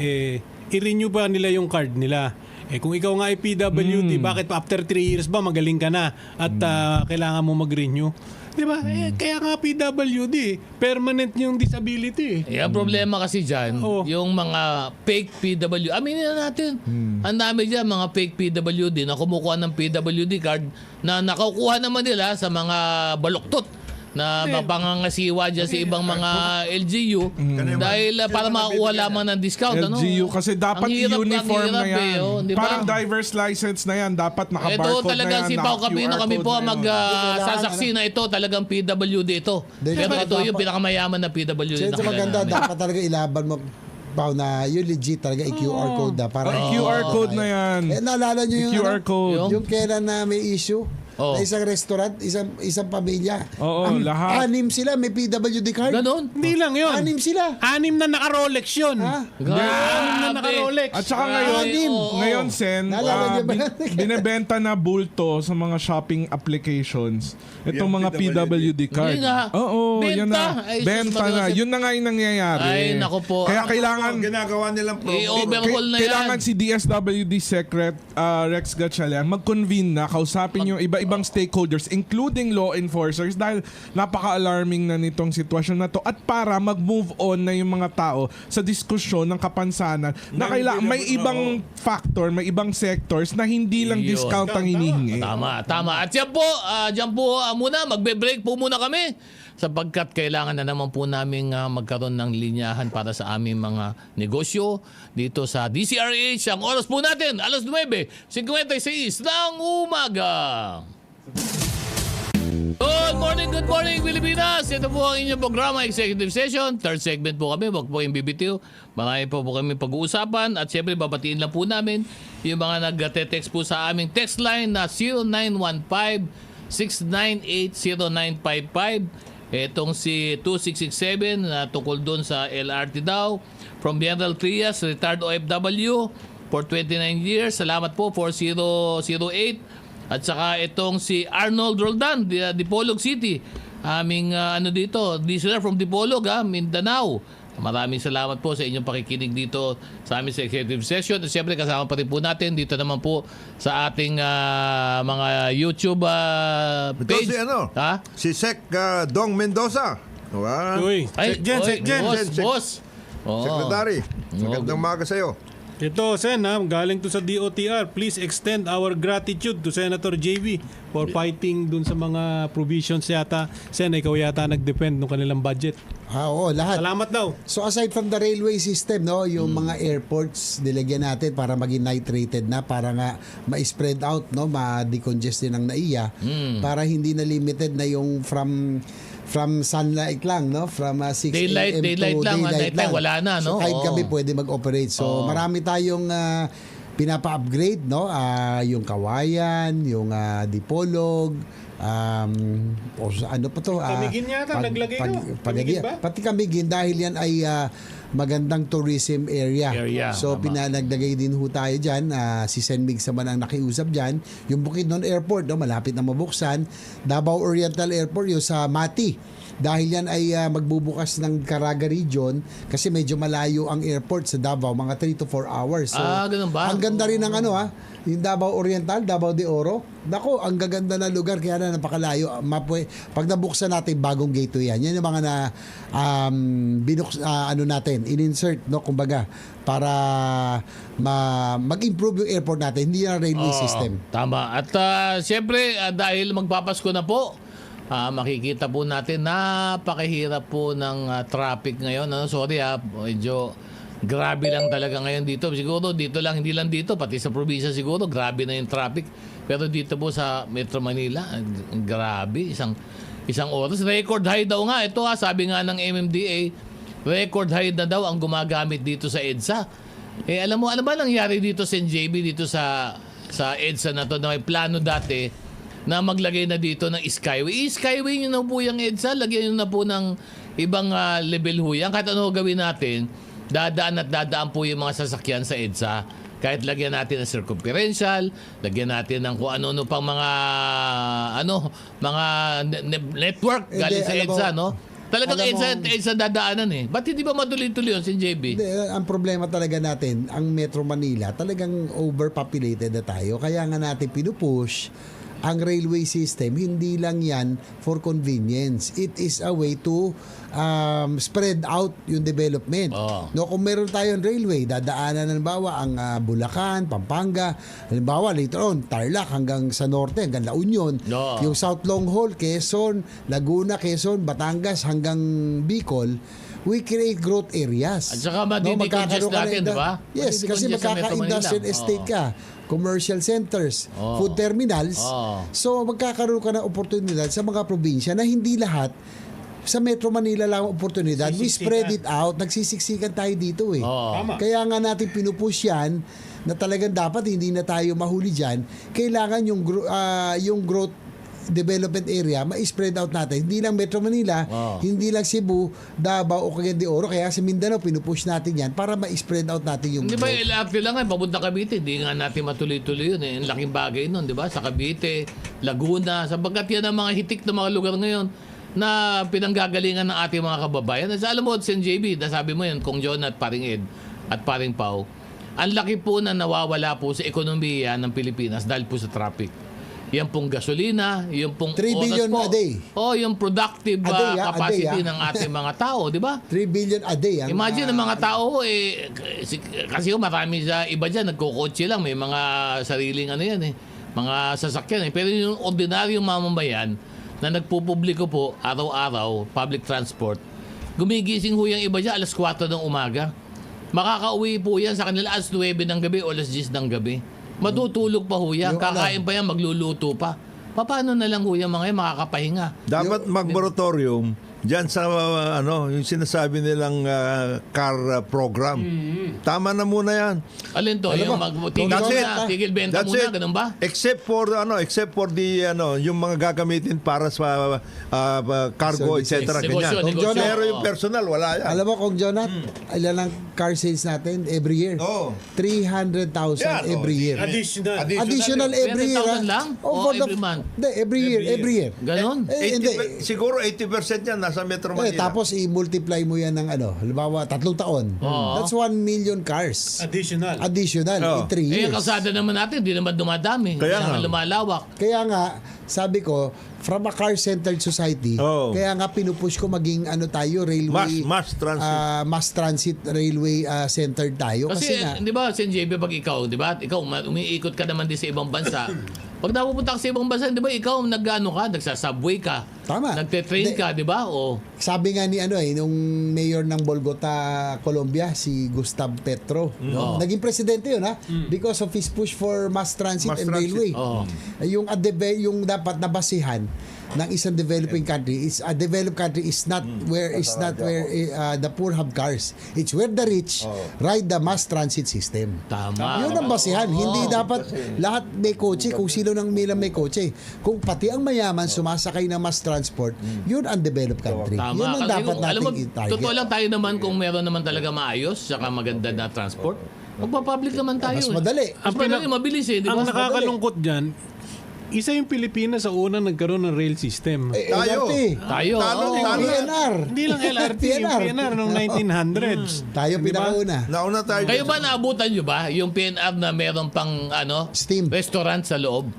Speaker 6: i-renew ba nila yung card nila? Kung ikaw nga ay PWD, bakit after 3 years ba magaling ka na at kailangan mo mag-renew? Di ba? Kaya nga PWD, permanent yung disability.
Speaker 1: Ang problema kasi dyan, yung mga fake PWD, aminin na natin, ang dami dyan, mga fake PWD na kumukuha ng PWD card na nakukuha naman nila sa mga baluktot na mapangangasiwa dyan sa ibang mga LGU dahil para makakuha lamang ng discount.
Speaker 4: LGU kasi dapat uniform na yan.
Speaker 1: Diba?
Speaker 4: Parang diverse license na yan. Dapat
Speaker 1: Ito
Speaker 4: naka-barcode
Speaker 1: talagang
Speaker 4: na yan.
Speaker 1: si Pao Capino, kami po ang
Speaker 5: Kailangan,
Speaker 1: magsasaksi na ito talagang PWD ito. Pero ito yung pinakamayaman na PWD na
Speaker 5: Siyempre
Speaker 1: kilala
Speaker 5: maganda,
Speaker 1: namin.
Speaker 5: dapat talaga ilaban mo Pao na yung legit talaga i-QR code na para
Speaker 4: QR code na yan.
Speaker 5: naalala nyo yung
Speaker 4: QR code.
Speaker 5: yung kailan na may issue
Speaker 1: Oh.
Speaker 5: na isang restaurant, isang pamilya.
Speaker 4: Oo, lahat.
Speaker 5: 6 sila may PWD card.
Speaker 1: Ganon.
Speaker 6: Hindi lang yun.
Speaker 5: 6 sila.
Speaker 6: 6 na naka-Rolex yun.
Speaker 5: Ha?
Speaker 6: 6 na naka-Rolex.
Speaker 4: At saka ngayon, Sen,
Speaker 5: Naalala niyo ba yan?
Speaker 4: binebenta na bulto sa mga shopping applications. Itong
Speaker 3: Yung
Speaker 4: mga PWD card.
Speaker 1: Hindi nga.
Speaker 4: Oo,
Speaker 1: Benta.
Speaker 4: yan na.
Speaker 1: Ay,
Speaker 4: Benta
Speaker 1: sus,
Speaker 4: na.
Speaker 1: Maria.
Speaker 4: Yun na nga yung nangyayari.
Speaker 1: Ay, naku po.
Speaker 4: Kaya kailangan
Speaker 3: Ginagawa nilang program.
Speaker 1: I-overhaul na yan.
Speaker 4: kailangan si DSWD Secret Rex Gatchalian mag-convene na, kausapin yung iba-ibang stakeholders including law enforcers dahil napaka-alarming na nitong sitwasyon na to at para mag-move on na yung mga tao sa diskusyon ng kapansanan na may ibang factor, may ibang sectors na hindi lang
Speaker 1: Yun.
Speaker 4: discount ang hinihingi.
Speaker 1: Tama. At dyan po muna, magbe-break po muna kami sapagkat kailangan na naman po namin magkaroon ng linyahan para sa aming mga negosyo dito sa DCRH. Ang oras po natin, alas 9:56 ng umaga. Good morning Pilipinas! Ito po ang inyong programa, Executive Session. Third segment po kami, wag po yung BBTO. Marami po kami pag-uusapan at syempre babatiin lang po namin yung mga nag-text po sa aming text line na 0915-698-0955. Itong si 2667 na tungkol doon sa LRT daw. From General Trias, retired OFW for 29 years. Salamat po, 4008. At saka itong si Arnold Roldan, Dipolog City. Aming dito, listener from Dipolog, Mindanao. Maraming salamat po sa inyong pakikinig dito sa aming executive session. At siyempre kasama pa rin po natin dito naman po sa ating mga YouTube page.
Speaker 3: Ito si Sec Dong Mendoza. Diba?
Speaker 6: Uy,
Speaker 1: Ay,
Speaker 6: Sec Jen.
Speaker 1: boss. Oo.
Speaker 3: Secretary. Magandang umaga sa'yo.
Speaker 6: Ito, Sen, galing to sa DOTR. Please extend our gratitude to Senator JV for fighting dun sa mga provisions yata. Sen, ikaw yata nag-depend ng kanilang budget.
Speaker 5: Oo, lahat.
Speaker 6: Salamat daw.
Speaker 5: So aside from the railway system, no, yung mga airports nilagyan natin para maging night rated na para nga ma-spread out, no, ma-decongest din ang NAIA para hindi na limited na yung from sunlight lang, no, from 6
Speaker 1: Daylight
Speaker 5: a.m. to
Speaker 1: lang,
Speaker 5: daylight
Speaker 1: nighttime wala na, no?
Speaker 5: So kahit
Speaker 1: Oo.
Speaker 5: gabi pwede mag-operate. So marami tayong pinapa-upgrade, no, yung Kawayan, yung Dipolog, o ano pa to?
Speaker 6: Camiguin yata, naglagay ka. Camiguin ba?
Speaker 5: Pati Camiguin dahil yan ay magandang tourism area. So
Speaker 1: tama.
Speaker 5: naglagay din ho tayo dyan. Si Senmig naman ang nakiusap dyan. Yung Bukidnon Airport, no, malapit na mabuksan. Davao Oriental Airport, yung sa Mati. Dahil yan ay magbubukas ng Caraga region kasi medyo malayo ang airport sa Davao, mga 3 to 4 hours. So,
Speaker 1: ganun ba?
Speaker 5: ang ganda rin ng yung Davao Oriental, Davao de Oro. Nako, ang gaganda na lugar kaya na napakalayo. Pag nabuksan natin, bagong gateway yan. Yan yung mga na natin, in-insert, no, kumbaga, para mag-improve yung airport natin, hindi yung railway system.
Speaker 1: Tama. At siyempre, dahil magpapasko na po, makikita po natin napakahirap po ng traffic ngayon. Sorry medyo Grabe lang talaga ngayon dito. Siguro dito lang, hindi lang dito, pati sa probinsya siguro, grabe na yung traffic. Pero dito po sa Metro Manila, grabe. Isang oras. Record high daw nga. Ito sabi nga ng MMDA, record high na daw ang gumagamit dito sa EDSA. Alam mo, ano ba nangyari dito sa NJB, dito sa EDSA na to, na may plano dati na maglagay na dito ng Skyway. Skyway nyo na po yung EDSA, lagyan nyo na po ng ibang level ho yan. Kahit ano gawin natin, dadaan po yung mga sasakyan sa EDSA. Kahit lagyan natin ng circumferential, lagyan natin ng kung ano-ano pang mga network galing sa
Speaker 5: alam mo,
Speaker 1: EDSA, no? Talagang
Speaker 5: alam mo-
Speaker 1: EDSA dadaanan eh. Ba't hindi ba matuloy-tuloy yun, si JB?
Speaker 5: Hindi, ang problema talaga natin, ang Metro Manila, talagang overpopulated na tayo. Kaya nga natin pinupush ang railway system. Hindi lang yan for convenience. It is a way to spread out yung development.
Speaker 1: Oo.
Speaker 5: No, kung meron tayong railway, dadaanan halimbawa ang Bulacan, Pampanga, halimbawa later on, Tarlac hanggang sa norte, hanggang La Union,
Speaker 1: Oo.
Speaker 5: yung South Long Haul, Quezon, Laguna, Quezon, Batangas hanggang Bicol, we create growth areas.
Speaker 1: At saka madidecongest
Speaker 5: magkakaroon ka
Speaker 1: natin,
Speaker 5: ng-
Speaker 1: di ba?
Speaker 5: Yes, kasi
Speaker 1: Madidecongest sa Metro
Speaker 5: magkaka-industrial
Speaker 1: Manila.
Speaker 5: estate ka, commercial centers,
Speaker 1: Oo.
Speaker 5: food terminals.
Speaker 1: Oo.
Speaker 5: So magkakaroon ka ng oportunidad sa mga probinsya na hindi lahat sa Metro Manila lang ang oportunidad. We spread it out. Nagsisiksikan tayo dito eh.
Speaker 1: Oo.
Speaker 6: Tama.
Speaker 5: Kaya nga natin pinupush yan na talagang dapat hindi na tayo mahuli dyan. Kailangan yung growth development area ma-spread out natin. Hindi lang Metro Manila,
Speaker 1: Oo.
Speaker 5: hindi lang Cebu, Davao o Cagayan de Oro. Kaya sa Mindanao, pinupush natin yan para ma-spread out natin yung
Speaker 1: Hindi ba
Speaker 5: growth.
Speaker 1: yung LRT lang nga, papunta Cavite, hindi nga natin matuloy-tuloy yun eh. Ang laking bagay nun, di ba? Sa Cavite, Laguna, sabagat yan ang mga hitik na mga lugar ngayon na pinanggagalingan ng ating mga kababayan. At alam mo, Sen JB, nasabi mo yun, Kong John at Paring Ed at Paring Pau, ang laki po na nawawala po sa ekonomiya ng Pilipinas dahil po sa traffic. Yan pong gasolina, yung pong
Speaker 5: 3
Speaker 1: oras
Speaker 5: billion
Speaker 1: po.
Speaker 5: a day.
Speaker 1: Yung productive
Speaker 5: A day,
Speaker 1: capacity
Speaker 5: a day,
Speaker 1: ng ating mga tao, di ba?
Speaker 5: 3 billion a day.
Speaker 1: Imagine ang mga tao kasi marami sa iba diyan nagkokotse lang, may mga sariling mga sasakyan Pero yung ordinaryong mamamayan na nagpupubliko po araw-araw, public transport, gumigising ho yung iba diyan alas 4 ng umaga. Makakauwi po yan sa kanila alas 9 ng gabi o alas 10 ng gabi. Matutulog pa ho yan,
Speaker 5: Yung
Speaker 1: kakain pa yan, magluluto pa. Paano na lang ho yan mga yan makakapahinga?
Speaker 3: Dapat mag-moratorium diyan sa yung sinasabi nilang car program. Tama na muna 'yan.
Speaker 1: Alin to?
Speaker 5: Alam
Speaker 1: Yung
Speaker 5: mo,
Speaker 1: tigil
Speaker 3: that's it.
Speaker 1: muna, tigil benta
Speaker 3: That's
Speaker 1: muna,
Speaker 3: it.
Speaker 1: ganun ba?
Speaker 3: Except for the yung mga gagamitin para sa cargo,
Speaker 5: Services.
Speaker 3: etc.
Speaker 1: Negosyo,
Speaker 3: ganyan.
Speaker 1: negosyo.
Speaker 3: Pero yung personal wala yan.
Speaker 5: Alam mo kung Jonat, ilan ang car sales natin every year?
Speaker 3: Oo.
Speaker 5: 300,000
Speaker 3: Yan,
Speaker 5: every year.
Speaker 6: Additional.
Speaker 5: Additional every year.
Speaker 1: 300,000 lang?
Speaker 5: Oh,
Speaker 1: O every month?
Speaker 5: Hindi, every year.
Speaker 1: Ganon?
Speaker 5: Hindi.
Speaker 3: Siguro 80% yan nasa Metro Manila.
Speaker 5: Tapos i-multiply mo yan ng halimbawa 3 taon.
Speaker 1: Oo.
Speaker 5: That's 1 million cars.
Speaker 6: Additional.
Speaker 5: Additional
Speaker 3: Oo.
Speaker 5: in 3 years.
Speaker 1: Yung kalsada naman natin, di naman dumadami.
Speaker 3: Kaya nga.
Speaker 1: Lumalawak.
Speaker 5: Kaya nga, sabi ko, from a car-centered society,
Speaker 3: Oo.
Speaker 5: kaya nga pinupush ko maging tayo, railway,
Speaker 3: Mass transit.
Speaker 5: mass transit railway centered tayo.
Speaker 1: Kasi,
Speaker 5: Kasi nga,
Speaker 1: di ba, Sen JB, pag ikaw, di ba, umiikot ka naman din sa ibang bansa. Pag napupunta ka sa ibang bansa, di ba, ikaw nagsasubway ka.
Speaker 5: Tama.
Speaker 1: Nagte-train
Speaker 5: Hindi.
Speaker 1: ka, di ba? O,
Speaker 5: sabi nga ni nung mayor ng Bogota, Colombia, si Gustav Petro.
Speaker 1: Oo.
Speaker 5: Naging presidente yun because of his push for mass transit
Speaker 3: Mass
Speaker 5: and
Speaker 3: transit.
Speaker 5: railway.
Speaker 1: Oo.
Speaker 5: Yung dapat nabasihan ng isang developing country is a developed country is not where the poor have cars. It's where the rich ride the mass transit system.
Speaker 1: tama.
Speaker 5: Yun ang basihan. Hindi dapat lahat may kotse kung sino nang may kotse. Kung pati ang mayaman sumasakay ng mass transport, yun ang developed country.
Speaker 1: Tama.
Speaker 5: Yun ang dapat
Speaker 1: Alam mo,
Speaker 5: nating i-target.
Speaker 1: totoo lang tayo naman kung meron naman talaga maayos, saka maganda na transport. Magpa-public naman tayo.
Speaker 5: Mas madali.
Speaker 1: Mas madali, mabilis di ba?
Speaker 6: Ang nakakalungkot dyan, isa yung Pilipinas sa una nagkaroon ng rail system.
Speaker 3: Tayo.
Speaker 5: LRT.
Speaker 1: Tayo.
Speaker 3: Talo,
Speaker 1: oo.
Speaker 3: talo.
Speaker 5: PNR.
Speaker 6: Hindi lang LRT, yung PNR noong 1900s.
Speaker 5: Tayo pinakauna.
Speaker 3: Nauna tayo.
Speaker 1: Kayo ba naabutan nyo ba yung PNR na meron pang
Speaker 5: Steam.
Speaker 1: restaurant sa loob?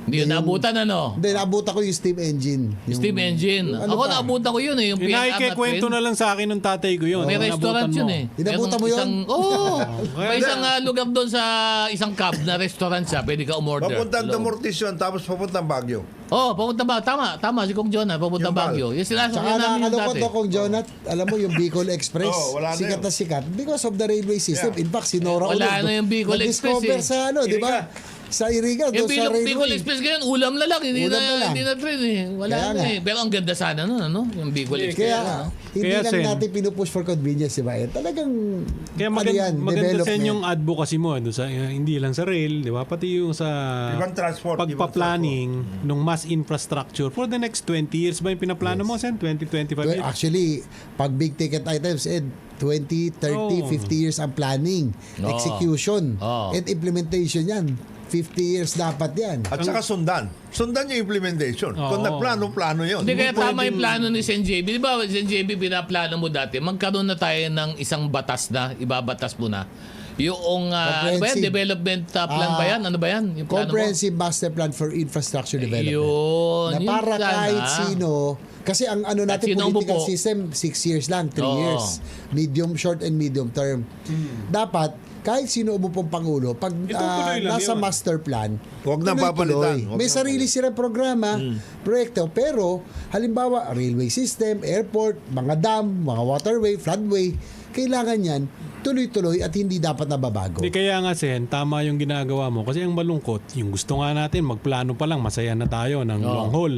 Speaker 1: Hindi yun naabutan, ano?
Speaker 5: Hindi, naabutan ko yung steam engine.
Speaker 1: Steam engine.
Speaker 5: ano
Speaker 1: Ako
Speaker 5: pa?
Speaker 1: naabutan ko yun eh. Yung PNR na
Speaker 6: Kwento
Speaker 1: twin.
Speaker 6: na lang sa akin ng tatay ko yun.
Speaker 1: May
Speaker 6: Inabutan
Speaker 1: restaurant yun eh.
Speaker 5: Inabutan mo yun?
Speaker 1: Oo. May isang lugar doon sa isang cab na restaurant siya. Pwede ka umorder.
Speaker 3: Papuntang
Speaker 1: Hello.
Speaker 3: Damortis yun, tapos papuntang Baguio.
Speaker 1: Oo, papunta ba? Tama si Kong John. Papunta
Speaker 3: Yung
Speaker 1: Baguio. Yung
Speaker 5: Tsaka
Speaker 1: sinasakyan namin yung
Speaker 5: nakakalukot
Speaker 1: dati.
Speaker 5: daw kung Jonat, alam mo yung Bicol Express,
Speaker 3: Wala na
Speaker 5: sikat
Speaker 3: yun.
Speaker 5: na sikat because of the railway system.
Speaker 3: Yeah.
Speaker 5: In fact, sinora
Speaker 1: Wala
Speaker 5: ulit.
Speaker 1: na yung Bicol Express,
Speaker 5: Na-discover
Speaker 1: eh.
Speaker 5: sa ano, di ba? Sa Iriga,
Speaker 1: Yung
Speaker 5: doon sa
Speaker 1: Bicol
Speaker 5: railway.
Speaker 1: Express ngayon, ulam na lang. Hindi
Speaker 5: Ulam na lang.
Speaker 1: na train eh. Wala
Speaker 5: Kaya
Speaker 1: na
Speaker 5: nga.
Speaker 1: eh. Pero ang ganda sana nun, ano? Yung Bicol Express.
Speaker 5: Kaya, hindi
Speaker 6: Kaya,
Speaker 5: lang
Speaker 6: Sen,
Speaker 5: natin pinupush for convenience, di ba? Talagang,
Speaker 6: Kaya
Speaker 5: ano yan,
Speaker 6: maganda
Speaker 5: development.
Speaker 6: sen yung advocacy mo doon sa hindi lang sa rail, di ba? Pati yung sa
Speaker 3: Ibang transport,
Speaker 6: pagpa-planning ng mass infrastructure for the next 20 years ba yung pinaplano mo sen? 20, 25 years?
Speaker 5: Actually, pag big ticket items, 20, 30,
Speaker 6: Oh.
Speaker 5: 50 years ang planning, execution,
Speaker 1: Oh.
Speaker 5: and implementation yan. 50 years dapat yan.
Speaker 3: At saka sundan. Sundan yung implementation. Kung
Speaker 6: Oo.
Speaker 3: nagplano-plano yun.
Speaker 1: Hindi kaya tama yung plano ni Sen JB. Di ba, Sen JB, pinaplano mo dati, magkaroon na tayo ng isang batas na, ibabatas mo na. Yung, ano ba yan?
Speaker 5: Comprehensive.
Speaker 1: Development plan ba yan? Ano ba yan? Yung plano mo?
Speaker 5: Comprehensive Master Plan for Infrastructure Development.
Speaker 1: Yun.
Speaker 5: Na
Speaker 1: yun
Speaker 5: para
Speaker 1: sana.
Speaker 5: kahit sino, kasi ang ano natin
Speaker 1: sino ang
Speaker 5: political
Speaker 1: bupo?
Speaker 5: system 6 years lang, 3
Speaker 1: Oo.
Speaker 5: years. Medium, short and medium term. Dapat kahit sino umupong pangulo, pag
Speaker 6: Itutuloy lang
Speaker 5: nasa
Speaker 6: yun.
Speaker 5: master plan,
Speaker 3: Huwag nang
Speaker 5: tuloy-tuloy.
Speaker 3: papalitan. Huwag
Speaker 5: May
Speaker 3: nang
Speaker 5: sarili silang programa, proyekto, pero halimbawa railway system, airport, mga dam, mga waterway, floodway, kailangan yan tuloy-tuloy at hindi dapat nababago.
Speaker 6: Di kaya nga sen, tama yung ginagawa mo kasi ang malungkot, yung gusto nga natin magplano pa lang, masaya na tayo ng long haul.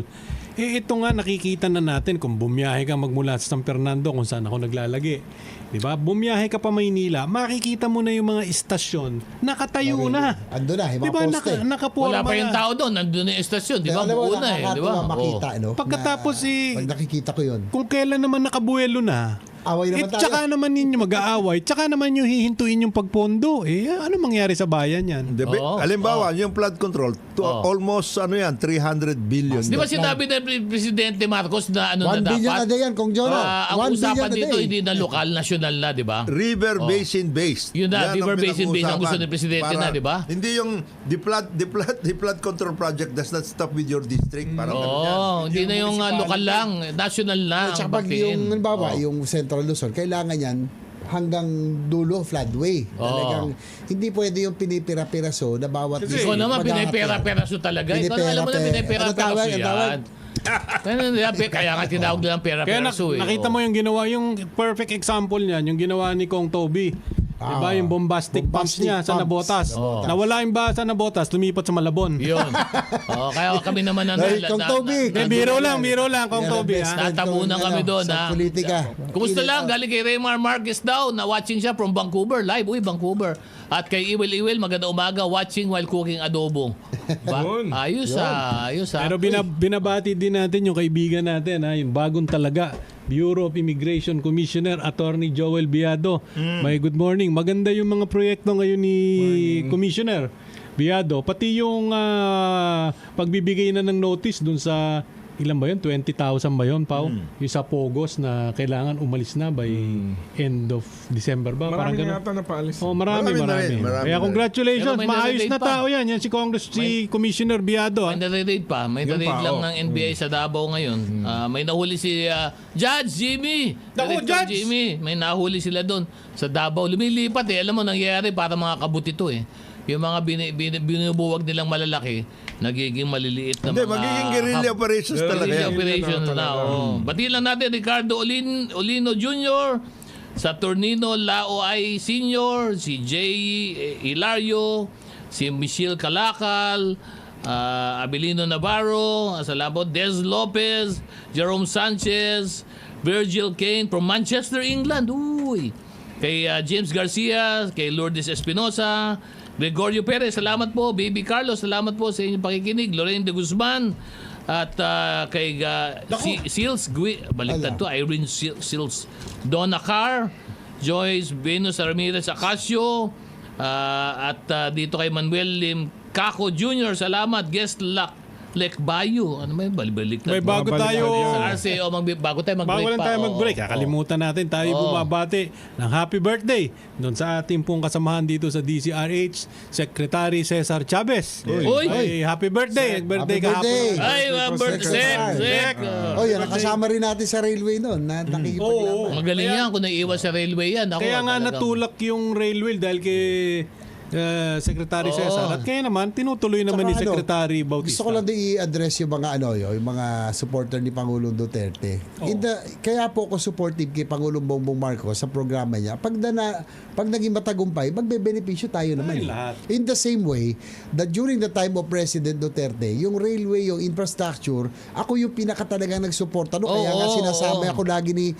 Speaker 6: Eh ito nga nakikita na natin kung bumiyahe ka magmula sa San Fernando kung saan ako naglalagi. 'Di ba? Bumiyahe ka pa Maynila, makikita mo na yung mga istasyon nakatayo na.
Speaker 5: Ando na, yung mga
Speaker 6: 'Di ba?
Speaker 5: poste.
Speaker 6: Nakaporma
Speaker 1: Wala pa yung
Speaker 6: na.
Speaker 1: tao doon. Nandun na yung estasyon. Di ba?
Speaker 5: Alam mo,
Speaker 1: Buo na eh. Di ba?
Speaker 5: nakakatuwa makita,
Speaker 1: Oo.
Speaker 5: no?
Speaker 6: Pagkatapos
Speaker 5: Pag nakikita ko yun,
Speaker 6: kung kailan naman nakabuelo na,
Speaker 5: away naman tayo.
Speaker 6: tsaka naman ninyo mag-aaway, tsaka naman yung hihintuin yung pagpondo. Ano mangyari sa bayan yan?
Speaker 1: Oo.
Speaker 3: Halimbawa, yung flood control, almost 300 billion.
Speaker 1: Di ba sinabi na Presidente Marcos na ano
Speaker 5: 1
Speaker 1: na
Speaker 5: billion
Speaker 1: dapat?
Speaker 5: a day yan, Kung Jono.
Speaker 1: Ang
Speaker 5: 1
Speaker 1: usapan
Speaker 5: billion a
Speaker 1: dito
Speaker 5: day.
Speaker 1: hindi na lokal, national na, di ba?
Speaker 3: River Basin based.
Speaker 1: Yun na,
Speaker 3: Yan
Speaker 1: river
Speaker 3: ang
Speaker 1: basin based ang gusto
Speaker 3: pinag-uusapan.
Speaker 1: ni Presidente na, di ba?
Speaker 3: Hindi yung the flood control project does not stop with your district. Parang ganun yan.
Speaker 1: Oo, hindi na yung lokal lang, national na
Speaker 5: At
Speaker 1: ang
Speaker 5: saka pag
Speaker 1: batiin.
Speaker 5: yung, halimbawa, yung Central Luzon, kailangan yan hanggang dulo floodway. Talagang hindi pwede yung pinipira-piraso na bawat
Speaker 6: Kasi
Speaker 1: Ikaw naman,
Speaker 5: maghahati.
Speaker 1: pinipera-peraso talaga. Ikaw na alam mo na
Speaker 5: Ano tawag?
Speaker 1: pinipera-peraso
Speaker 5: Ano tawag?
Speaker 1: yan. Kaya nga tinawag nilang
Speaker 6: Kaya
Speaker 1: pera-peraso eh.
Speaker 6: nakita mo yung ginawa, yung perfect example niyan, yung ginawa ni Kong Toby. Diba yung bombastic pumps
Speaker 5: Bombastic
Speaker 6: niya sa
Speaker 5: pumps.
Speaker 6: Nabotas.
Speaker 5: Oo.
Speaker 6: Nawala yung ba sa Nabotas, lumipat sa Malabon.
Speaker 1: Yun. Kaya kami naman na...
Speaker 5: Hey, Kong Toby,
Speaker 6: Biro lang Kong
Speaker 5: Yan ang
Speaker 6: Toby.
Speaker 5: best
Speaker 6: Ha?
Speaker 5: friend
Speaker 1: Tatabunan
Speaker 5: ko,
Speaker 1: kami doon,
Speaker 5: sa
Speaker 1: ha?
Speaker 5: politika.
Speaker 1: Kumusta lang? Galing kay Raymar Marquez daw na watching siya from Vancouver. Live, Vancouver. At kay Iwil, magandang umaga, watching while cooking adobo.
Speaker 4: Yun.
Speaker 1: Ayos ayos
Speaker 6: Pero binabati din natin yung kaibigan natin, yung bagong talaga, Bureau of Immigration Commissioner Attorney Joel Biado. May good morning. Maganda yung mga proyekto ngayon ni Commissioner Biado. Pati yung pagbibigay na ng notice dun sa ilan ba yun? 20,000 ba yun, Pao? Yung sa Pogos na kailangan umalis na by end of December ba? Parang
Speaker 4: Marami
Speaker 6: ganun.
Speaker 4: yata napaalis.
Speaker 6: Oh, marami.
Speaker 3: Marami na rin, marami
Speaker 6: Kaya
Speaker 3: na rin.
Speaker 6: congratulations.
Speaker 1: Pero may
Speaker 6: Maayos
Speaker 1: nare-rate
Speaker 6: na
Speaker 1: pa.
Speaker 6: tao yan. Yan si Commissioner Biado.
Speaker 1: May nare-raid pa. May
Speaker 4: Yun
Speaker 1: nare-raid
Speaker 4: pa,
Speaker 1: lang
Speaker 4: oh.
Speaker 1: ng NBI sa Davao ngayon. May nahuli si Judge Jimmy.
Speaker 6: Naku,
Speaker 1: Director
Speaker 6: Judge!
Speaker 1: Jimmy. May nahuli sila doon sa Davao. Lumilipat eh. Alam mo, nangyayari para mga kabutito eh. Yung mga binubuwag nilang malalaki, nagiging maliliit na
Speaker 3: Hindi,
Speaker 1: mga...
Speaker 3: magiging guerrilla operations talaga
Speaker 1: Guerrilla
Speaker 3: yan.
Speaker 1: operations na. Batiin lang natin Ricardo Olino Jr., Saturnino Laoay Sr., si Jay Hilario, si Michelle Calakal, Abilino Navarro, salamat, Des Lopez, Jerome Sanchez, Virgil Kane from Manchester, England. Uy! Kay James Garcia, kay Lourdes Espinosa, Gregorio Perez, salamat po. Baby Carlos, salamat po sa inyong pakikinig. Lorraine de Guzman, at kay Seals, baliktad to, Irene Seals, Donna Carr, Joyce Venus Ramirez Acacio, at dito kay Manuel Lim Caco Jr., salamat. Guest luck Lake Bayou. Ano ba yun? Balik
Speaker 6: May bago tayo.
Speaker 1: Sa RCO, bago tayo mag-break
Speaker 6: Bago lang
Speaker 1: pa.
Speaker 6: tayo
Speaker 1: Oo,
Speaker 6: mag-break,
Speaker 1: oo.
Speaker 6: kakalimutan natin tayo bumabati ng happy birthday doon sa ating pong kasamahan dito sa DCRH, Secretary Cesar Chavez.
Speaker 1: Uy!
Speaker 6: Ay, happy birthday! Birthday
Speaker 5: Happy birthday!
Speaker 6: kahapon.
Speaker 1: Ay, birthday! Sek!
Speaker 5: Oh, yan, nakasama rin natin sa railway noon na nakikipaglaban.
Speaker 1: Magaling yan kung naiiwan sa railway yan. Ako,
Speaker 6: Kaya nga
Speaker 1: talagang-
Speaker 6: natulak yung railway dahil kay Secretary Cesar. At kaya naman, tinutuloy naman ni
Speaker 5: Tsaka
Speaker 6: Secretary Bautista.
Speaker 5: Gusto ko lang din i-address yung mga yung mga supporter ni Pangulong Duterte. Kaya po ako supportive kay Pangulong Bongbong Marcos sa programa niya. Pag naging matagumpay, magbebenepisyo tayo naman.
Speaker 6: Ay, lahat.
Speaker 5: In the same way that during the time of President Duterte, yung railway, yung infrastructure, ako yung pinakatalagang nagsuporta. Kaya nga sinasama ako lagi ni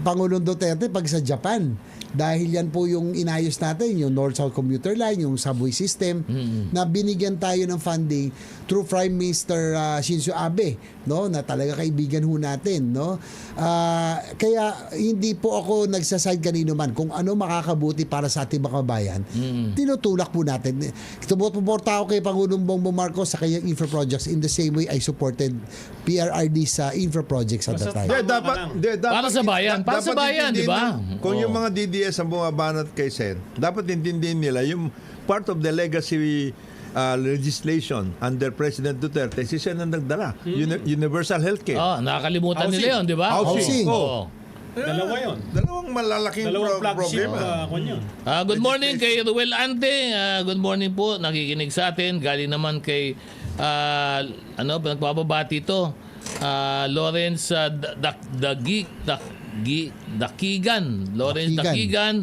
Speaker 5: Pangulong Duterte pag sa Japan. Dahil yan po yung inayos natin, yung North-South Commuter Line, yung subway system, na binigyan tayo ng funding through Prime Minister Shinzo Abe, no? Na talaga kaibigan ho natin, no? Kaya hindi po ako nagsaside kanino man kung ano makakabuti para sa ating mga kabayan. Tinutulak po natin. Tumuporta ako kay Pangulong Bongbong Marcos sa kanyang infra projects in the same way I supported PRRD sa infra projects at that time.
Speaker 3: Dapat
Speaker 1: Para sa bayan. Para sa
Speaker 3: dapat
Speaker 1: bayan, di ba?
Speaker 3: intindihin Kung yung mga DDS ang bumabanat kay Sen, dapat intindihin nila yung part of the legacy legislation under President Duterte, si Sen ang nagdala. Universal healthcare.
Speaker 1: Nakakalimutan nila yun, di ba?
Speaker 3: Housing.
Speaker 1: Oo.
Speaker 6: Dalawa yun.
Speaker 3: Dalawang malalaking
Speaker 6: Dalawang flagship
Speaker 3: problema.
Speaker 6: yun.
Speaker 1: Good morning kay Ruel Ante. Good morning po. Nakikinig sa atin. Galing naman kay nagpapabati to. Lawrence Dakigan. Lawrence Dakigan.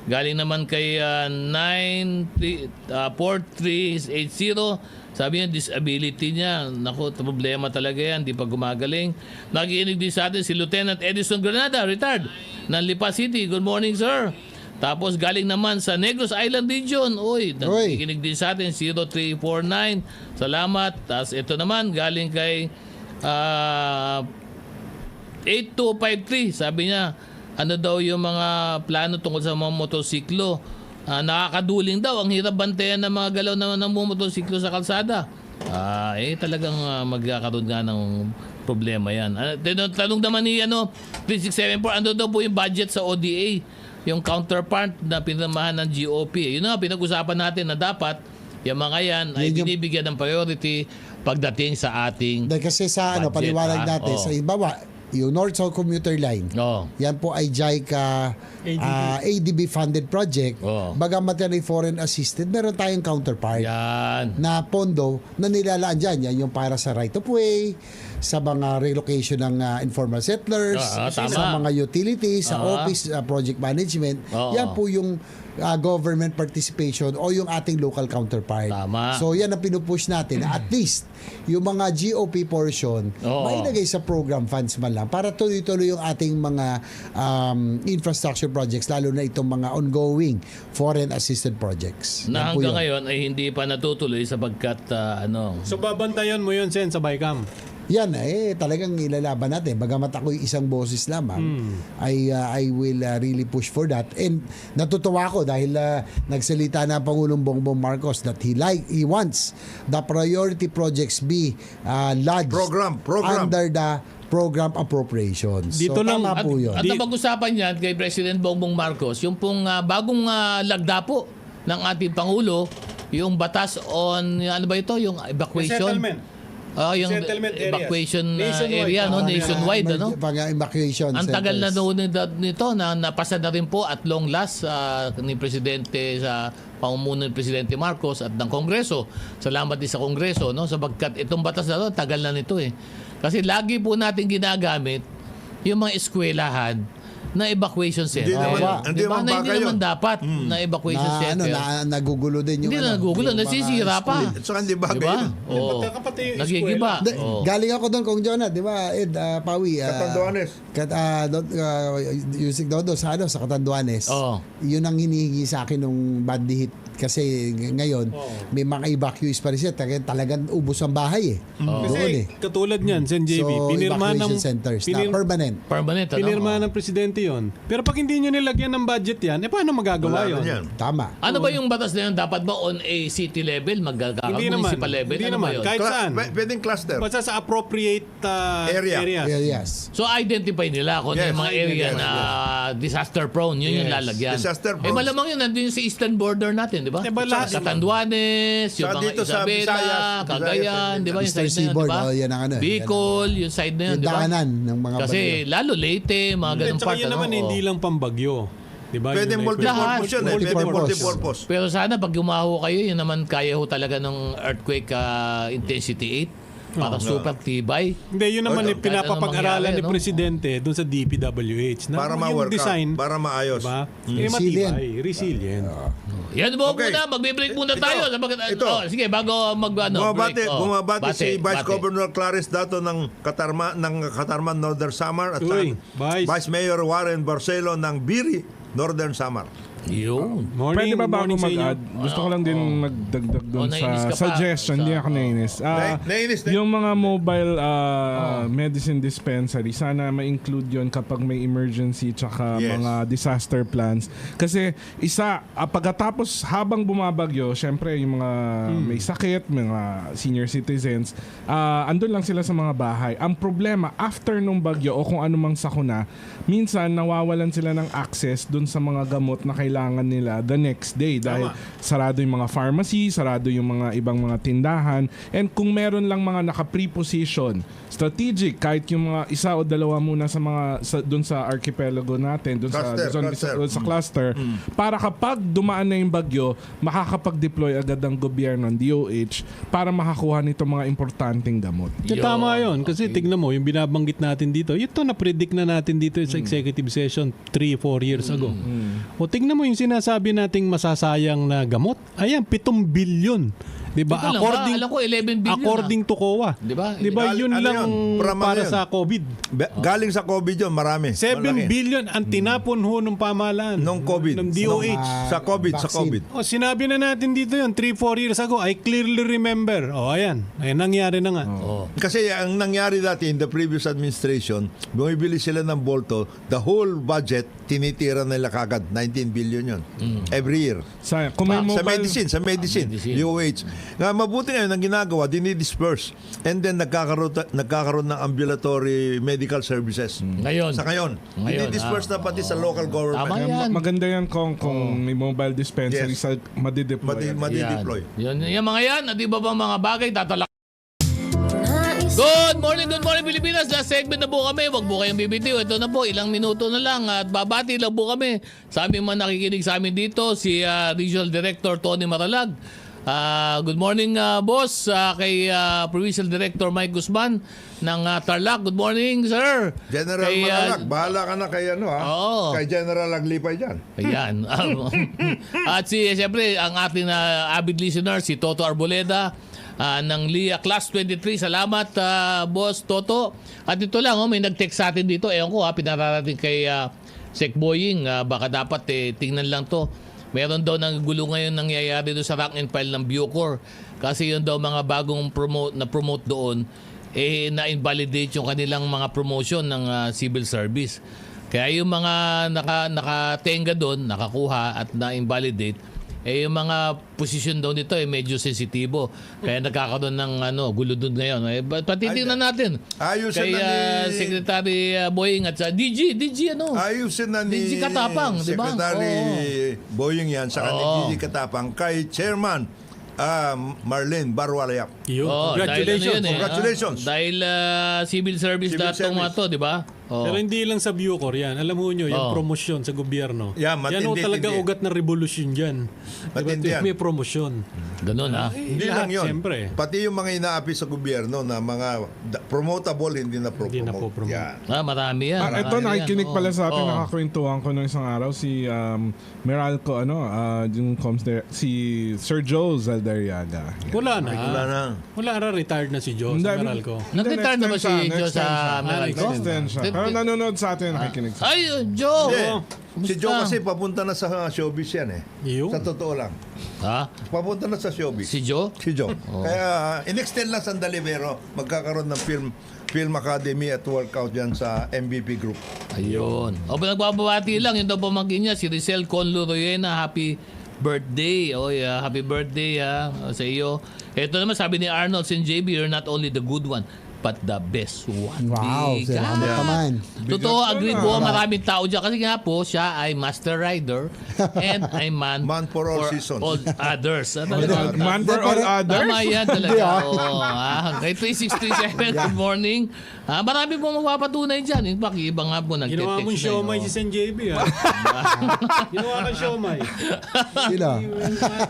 Speaker 1: Galing naman kay 4380. Sabi niya, disability niya. Naku, problema talaga yan. Di pa gumagaling. Nakikinig din sa atin si Lieutenant Edison Granada, retired, ng Lipa City. Good morning, sir. Tapos galing naman sa Negros Island Region. Uy, nakikinig din sa atin, 0349. Salamat. Tapos ito naman, galing kay 8253. Sabi niya, ano daw yung mga plano tungkol sa mga motorsiklo. Nakakaduling daw. Ang hirap bantayan ng mga galaw ng motorsiklo sa kalsada. Talagang magkakaroon nga ng problema yan. Tanong naman ni 3674, ano daw po yung budget sa ODA? Yung counterpart na pinamahan ng GOP. Yun nga, pinag-usapan natin na dapat yung mga yan ay binibigyan ng priority pagdating sa ating
Speaker 5: Dahil kasi sa
Speaker 1: budget,
Speaker 5: paliwanag natin, sa ibawa, yung North-South Commuter Line, yan po ay JICA ADB funded project. Bagamat yan ay foreign assisted, meron tayong counterpart
Speaker 1: yan
Speaker 5: na pondo na nilalaan dyan. Yan yung para sa right of way, sa mga relocation ng informal settlers, sa mga utilities, sa office project management. Yan po yung government participation o yung ating local counterpart.
Speaker 1: Tama.
Speaker 5: So yan ang pinupush natin. At least yung mga GOP portion mailagay sa program funds man lang para tuloy-tuloy yung ating mga infrastructure projects, lalo na itong mga ongoing foreign assisted projects.
Speaker 1: na
Speaker 5: Yan po
Speaker 1: hanggang
Speaker 5: yun.
Speaker 1: ngayon ay hindi pa natutuloy sapagkat
Speaker 6: So babantayan mo yun, Sen, sa Bicam.
Speaker 5: Yan talagang ilalaban natin. Bagamat ako isang boses lamang, I will really push for that. And natutuwa ako dahil nagsalita na Pangulong Bongbong Marcos that he wants the priority projects be lodged
Speaker 3: Program.
Speaker 5: under the program appropriations.
Speaker 6: Dito lang-
Speaker 5: tama po yun.
Speaker 1: At ang pag-usapan niyan kay President Bongbong Marcos, yung pong bagong lagda po ng ating Pangulo, yung batas on, ano ba ito, yung evacuation.
Speaker 6: Settlement.
Speaker 1: Yung
Speaker 6: Settlement areas.
Speaker 1: evacuation
Speaker 6: Nationwide.
Speaker 1: area, nationwide,
Speaker 5: Evacuation
Speaker 1: Ang tagal na
Speaker 5: centers.
Speaker 1: nito na napasa na rin po at long last ni Presidente sa pamumuno ni Presidente Marcos at ng Kongreso. Salamat din sa Kongreso, no? Sabagkat itong batas na to, tagal na nito eh. Kasi lagi po natin ginagamit yung mga eskwelahan na evacuation center.
Speaker 3: Hindi
Speaker 1: Diba?
Speaker 3: naman
Speaker 1: Na
Speaker 3: baka
Speaker 1: hindi naman dapat na evacuation center.
Speaker 5: Nagugulo din yung
Speaker 1: Hindi na nagugulo,
Speaker 5: yung mga
Speaker 1: nasisira pa.
Speaker 5: school.
Speaker 3: At saka hindi bagay
Speaker 1: Diba?
Speaker 3: yun.
Speaker 1: Oo.
Speaker 6: Magkakapatid yung
Speaker 1: Nagigiba.
Speaker 5: Galing ako doon, Kong Jonah, di ba, Ed, Pawi?
Speaker 3: Catanduanes.
Speaker 5: Yusik Dodo sa Catanduanes.
Speaker 1: Oo.
Speaker 5: Yun ang hinihingi sa akin nung bandihit kasi ngayon may mga evacuees pa rin siya. Talagang ubos ang bahay
Speaker 6: Kasi
Speaker 5: Doon
Speaker 6: katulad niyan, Sen JB,
Speaker 5: So,
Speaker 6: pinirma ng
Speaker 5: evacuation centers na permanent.
Speaker 1: Permanent, ano?
Speaker 6: pinirma ng presidente yon. Pero pag hindi nyo nilagyan ng budget yan, paano magagawa
Speaker 3: Wala
Speaker 6: yon?
Speaker 3: na yan.
Speaker 5: Tama.
Speaker 1: Ano ba yung batas na yun? Dapat ba on a city level?
Speaker 6: Hindi naman.
Speaker 1: Municipal level?
Speaker 6: Hindi
Speaker 1: Ano
Speaker 6: naman.
Speaker 1: ba yun?
Speaker 6: Kahit saan.
Speaker 3: Pwedeng cluster.
Speaker 6: Basta sa appropriate
Speaker 3: Area.
Speaker 6: areas.
Speaker 5: Yes.
Speaker 1: So identify nila kung ano
Speaker 3: Yes.
Speaker 1: yung mga area
Speaker 3: Yes.
Speaker 1: na disaster prone, yun yung
Speaker 6: Yes.
Speaker 1: lalagyan.
Speaker 3: Disaster
Speaker 1: Eh
Speaker 3: prone.
Speaker 1: malamang yun, nandun yung sa eastern border natin, di ba?
Speaker 6: Diba lahat?
Speaker 1: Catanduanes, yung
Speaker 3: Saka
Speaker 1: mga
Speaker 3: dito sa
Speaker 1: Isabela,
Speaker 3: Visayas,
Speaker 1: Cagayan, di ba? Yung
Speaker 5: Eastern
Speaker 1: side na yun, di
Speaker 5: Seaboard,
Speaker 1: ba?
Speaker 5: yan ang ano,
Speaker 1: Bicol, yung side na yun,
Speaker 5: Yung
Speaker 1: di ba?
Speaker 5: daanan ng mga
Speaker 1: Kasi
Speaker 5: bagyo.
Speaker 1: lalo Leyte, mga
Speaker 6: At
Speaker 1: ganun
Speaker 6: saka
Speaker 1: part.
Speaker 6: yun
Speaker 1: ano?
Speaker 6: naman, hindi
Speaker 1: Oo.
Speaker 6: lang pambagyo. Diba?
Speaker 3: Pwedeng
Speaker 6: Yun ay
Speaker 3: multipurpose yun. Pwedeng
Speaker 5: Multipurpose.
Speaker 3: multipurpose.
Speaker 1: Pero sana pag gumaho kayo, yun naman kaya ho talaga ng earthquake intensity 8. Parang super tibay.
Speaker 6: Hindi, yun naman
Speaker 3: Okay.
Speaker 6: pinapapag-aralan
Speaker 1: Kahit
Speaker 6: ni
Speaker 1: anong mangyari,
Speaker 6: Presidente doon sa DPWH. Na
Speaker 3: Para
Speaker 6: yung
Speaker 3: ma-work
Speaker 6: design,
Speaker 3: out. Para maayos.
Speaker 6: diba?
Speaker 5: Resilient.
Speaker 6: Matibay, resilient.
Speaker 1: Yan mo
Speaker 3: Okay.
Speaker 1: muna, magbe-break muna
Speaker 3: Ito,
Speaker 1: tayo.
Speaker 3: ito.
Speaker 1: Sige, bago
Speaker 3: Bumabati,
Speaker 1: break.
Speaker 3: bumabati si Vice
Speaker 1: bate.
Speaker 3: Governor Clarence Dato ng Katarman Northern Samar at
Speaker 6: Uy,
Speaker 3: sa
Speaker 6: Vice.
Speaker 3: Vice Mayor Warren Barcelo ng Biri Northern Samar.
Speaker 1: Yun.
Speaker 6: Morning,
Speaker 4: Pwede ba bago
Speaker 6: morning sa inyo.
Speaker 4: mag-add? Gusto ko lang din magdagdag doon
Speaker 1: nainis ka pa.
Speaker 4: sa suggestion. Hindi ako nainis.
Speaker 3: Nainis na.
Speaker 4: Yung mga mobile medicine dispensary, sana ma-include yon kapag may emergency tsaka
Speaker 3: Yes.
Speaker 4: mga disaster plans. Kasi pagkatapos habang bumabagyo, syempre yung mga may sakit, mga senior citizens, andun lang sila sa mga bahay. Ang problema, after nung bagyo o kung anumang sakuna, minsan nawawalan sila ng access dun sa mga gamot na kailangan nila the next day dahil sarado yung mga pharmacy, sarado yung mga ibang mga tindahan, and kung meron lang mga naka-preposition, strategic, kahit yung mga isa o dalawa muna sa mga dun sa archipelago natin, dun sa cluster, para kapag dumaan na yung bagyo, makakapag-deploy agad ang gobyerno, ng DOH, para makakuha nito mga importanteng gamot.
Speaker 6: Tama yun. Kasi tignan mo, yung binabanggit natin dito, ito na-predict na natin dito sa executive session 3-4 years ago. O tignan mo yung sinasabi nating masasayang na gamot. Ayan, 7 billion. Diba?
Speaker 1: Ito lang ba? Alam ko 11 billion.
Speaker 6: According to COA.
Speaker 1: Diba?
Speaker 6: Yun
Speaker 3: Ano
Speaker 6: lang
Speaker 3: yun?
Speaker 6: para
Speaker 3: yun?
Speaker 6: sa COVID.
Speaker 3: Galing sa COVID yun, marami.
Speaker 6: 7
Speaker 3: Malaki.
Speaker 6: billion ang tinapon ho ng pamahalaan.
Speaker 3: Nung COVID.
Speaker 6: Ng DOH.
Speaker 3: Sa COVID.
Speaker 5: Vaccine.
Speaker 6: O, sinabi na natin dito yun, 3-4 years ago. I clearly remember. O, ayan. Ayan, nangyari na nga.
Speaker 3: Kasi ang nangyari dati in the previous administration, bumibili sila ng bolto, the whole budget, tinitira nila kagad. 19 billion yun. Every year.
Speaker 4: Kung may
Speaker 3: Sa
Speaker 4: mobile,
Speaker 3: medicine, DOH. Nga, mabuti ngayon ang ginagawa, dinidisperse. And then nagkakaroon ng ambulatory medical services.
Speaker 1: Ngayon.
Speaker 3: Sa ngayon. Dinidisperse na pati sa local government.
Speaker 1: Tama yan.
Speaker 4: maganda yan kung may mobile dispensary
Speaker 3: Yes.
Speaker 4: sa madideploy.
Speaker 3: Madideploy.
Speaker 1: Yan. Yung mga yan, di ba bang mga bagay, tatalak. Good morning Pilipinas. Last segment na po kami. Huwag po kayong bibitiw. Ito na po, ilang minuto na lang at babati lang po kami sa aming mga nakikinig sa amin dito, si Regional Director Tony Maralag. Good morning, boss. Kay Provincial Director Mike Guzman ng Tarlac. Good morning, sir.
Speaker 3: General
Speaker 1: Kay,
Speaker 3: Maralag, bahala ka na kay ano ha.
Speaker 1: Oo.
Speaker 3: Kay General Aglipay dyan.
Speaker 1: Ayan. At siyempre, ang ating avid listener, si Toto Arboleda ng LIA Class 23. Salamat, Boss Toto. At ito lang, may nag-text sa atin dito. Ewan ko, pinararating kay Sec Boying. Baka dapat tingnan lang to. Meron daw ng gulo ngayon nangyayari doon sa rank and file ng Bucor. Kasi yun daw mga bagong promote doon, na-invalidate yung kanilang mga promotion ng civil service. Kaya yung mga nakatenga doon, nakakuha at na-invalidate, yung mga posisyon daw nito medyo sensitibo. Kaya nagkakaroon ng gulo doon ngayon. Patitingnan natin.
Speaker 3: Ayusin
Speaker 1: Kay
Speaker 3: na ni...
Speaker 1: Secretary Boying at sa DG
Speaker 3: Ayusin na ni
Speaker 1: DG Katapang, di ba?
Speaker 3: Secretary Boying yan, saka ni
Speaker 1: Oo.
Speaker 3: DG Katapang, kay Chairman Marlene Barwalayak.
Speaker 6: Yun.
Speaker 1: Dahil,
Speaker 6: Congratulations.
Speaker 3: Congratulations.
Speaker 1: Dahil civil service
Speaker 3: Civil
Speaker 1: datong
Speaker 3: service.
Speaker 1: to, di ba?
Speaker 6: Pero hindi lang sa Bucor yan. Alam mo nyo, yung
Speaker 1: Oh.
Speaker 6: promosyon sa gobyerno.
Speaker 3: Yeah, matindi,
Speaker 6: yan o talaga
Speaker 3: tindi.
Speaker 6: ugat ng revolusyon dyan.
Speaker 3: Matindi yan.
Speaker 6: May promosyon.
Speaker 1: Ganun ha.
Speaker 3: Hindi
Speaker 6: Lahat,
Speaker 3: lang yun.
Speaker 6: siyempre.
Speaker 3: Pati yung mga inaapi sa gobyerno na mga promotable, hindi na
Speaker 6: Hindi na po
Speaker 3: promote.
Speaker 6: promote.
Speaker 3: Yan.
Speaker 1: Marami yan.
Speaker 4: Ito,
Speaker 1: marami
Speaker 4: nakikinig
Speaker 1: yan.
Speaker 4: pala sa atin,
Speaker 1: Oo.
Speaker 4: nakakwentuhan ko nung isang araw si Meralco, yung si Sir Joe Zaldariaga.
Speaker 6: Wala na.
Speaker 3: Wala na.
Speaker 6: Wala na. Retired na si Joe sa
Speaker 4: Hindi,
Speaker 6: Meralco.
Speaker 1: Nag-retire na ba si
Speaker 4: Next
Speaker 1: Joe
Speaker 4: time siya.
Speaker 1: sa Meralco?
Speaker 4: Next time siya. Pero nanonood sa atin, nakikinig sa
Speaker 1: Ay, Joe!
Speaker 3: Hindi. Si Joe kasi papunta na sa showbiz yan eh.
Speaker 6: Yun.
Speaker 3: Sa totoo lang.
Speaker 1: Ha?
Speaker 3: Papunta na sa showbiz.
Speaker 1: Si Joe?
Speaker 3: Si Joe. Kaya in-extend lang sandali pero magkakaroon ng Film Academy at workout yan sa MVP Group.
Speaker 1: Ayun. O, nagbabawati lang. Yung daw pamangkin niya, si Rizal Conlo Royena. Happy birthday. Oh, yeah. Happy birthday sa iyo. Ito naman, sabi ni Arnold St. JB, you're not only the good one, but the best one.
Speaker 5: Wow,
Speaker 1: Bigat.
Speaker 5: salamat naman.
Speaker 1: Totoo, agree po. Maraming tao dyan. Kasi nga po, siya ay master rider and ay man
Speaker 3: For all seasons.
Speaker 1: all others. Talaga.
Speaker 4: Man for all others.
Speaker 1: Tama yan
Speaker 5: Hindi,
Speaker 1: talaga. Oo, kay 3637, good morning. Marami po mapapatunay dyan. In fact, iba nga po nag-text
Speaker 6: Ginawa mong siomay si Sen JB, ha? Ginawa kang siomay.
Speaker 5: Sino?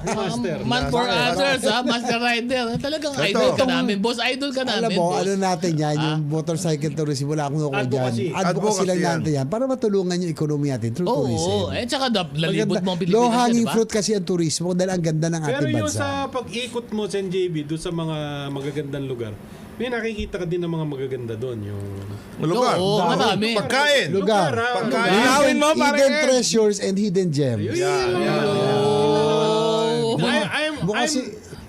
Speaker 6: Master.
Speaker 1: Man for others, master rider. Talagang idol ka namin. Boss, idol ka
Speaker 5: Alam
Speaker 1: namin.
Speaker 5: mo,
Speaker 1: boss.
Speaker 5: ano natin yan, yung motorcycle tourism, wala akong ako
Speaker 6: Advocacy.
Speaker 5: dyan. Advocacy lang
Speaker 3: Advocacy
Speaker 5: natin yan para matulungan yung ekonomi natin through
Speaker 1: Oo,
Speaker 5: tourism.
Speaker 1: tsaka lalibot mo ang Pilipinas.
Speaker 5: Low
Speaker 1: yan,
Speaker 5: hanging
Speaker 1: di ba?
Speaker 5: fruit kasi ang turismo dahil ang ganda ng
Speaker 6: Pero
Speaker 5: ating
Speaker 6: yung
Speaker 5: bansa.
Speaker 6: sa pag-ikot mo, Sen JB, doon sa mga magagandang lugar, may nakikita ka din ng mga magaganda doon. Yung
Speaker 3: Lugar.
Speaker 1: Oo, marami.
Speaker 3: Pagkain.
Speaker 5: Lugar.
Speaker 3: Pagkain.
Speaker 4: Linawin mo, pare.
Speaker 5: Hidden treasures and hidden gems.
Speaker 1: Oo.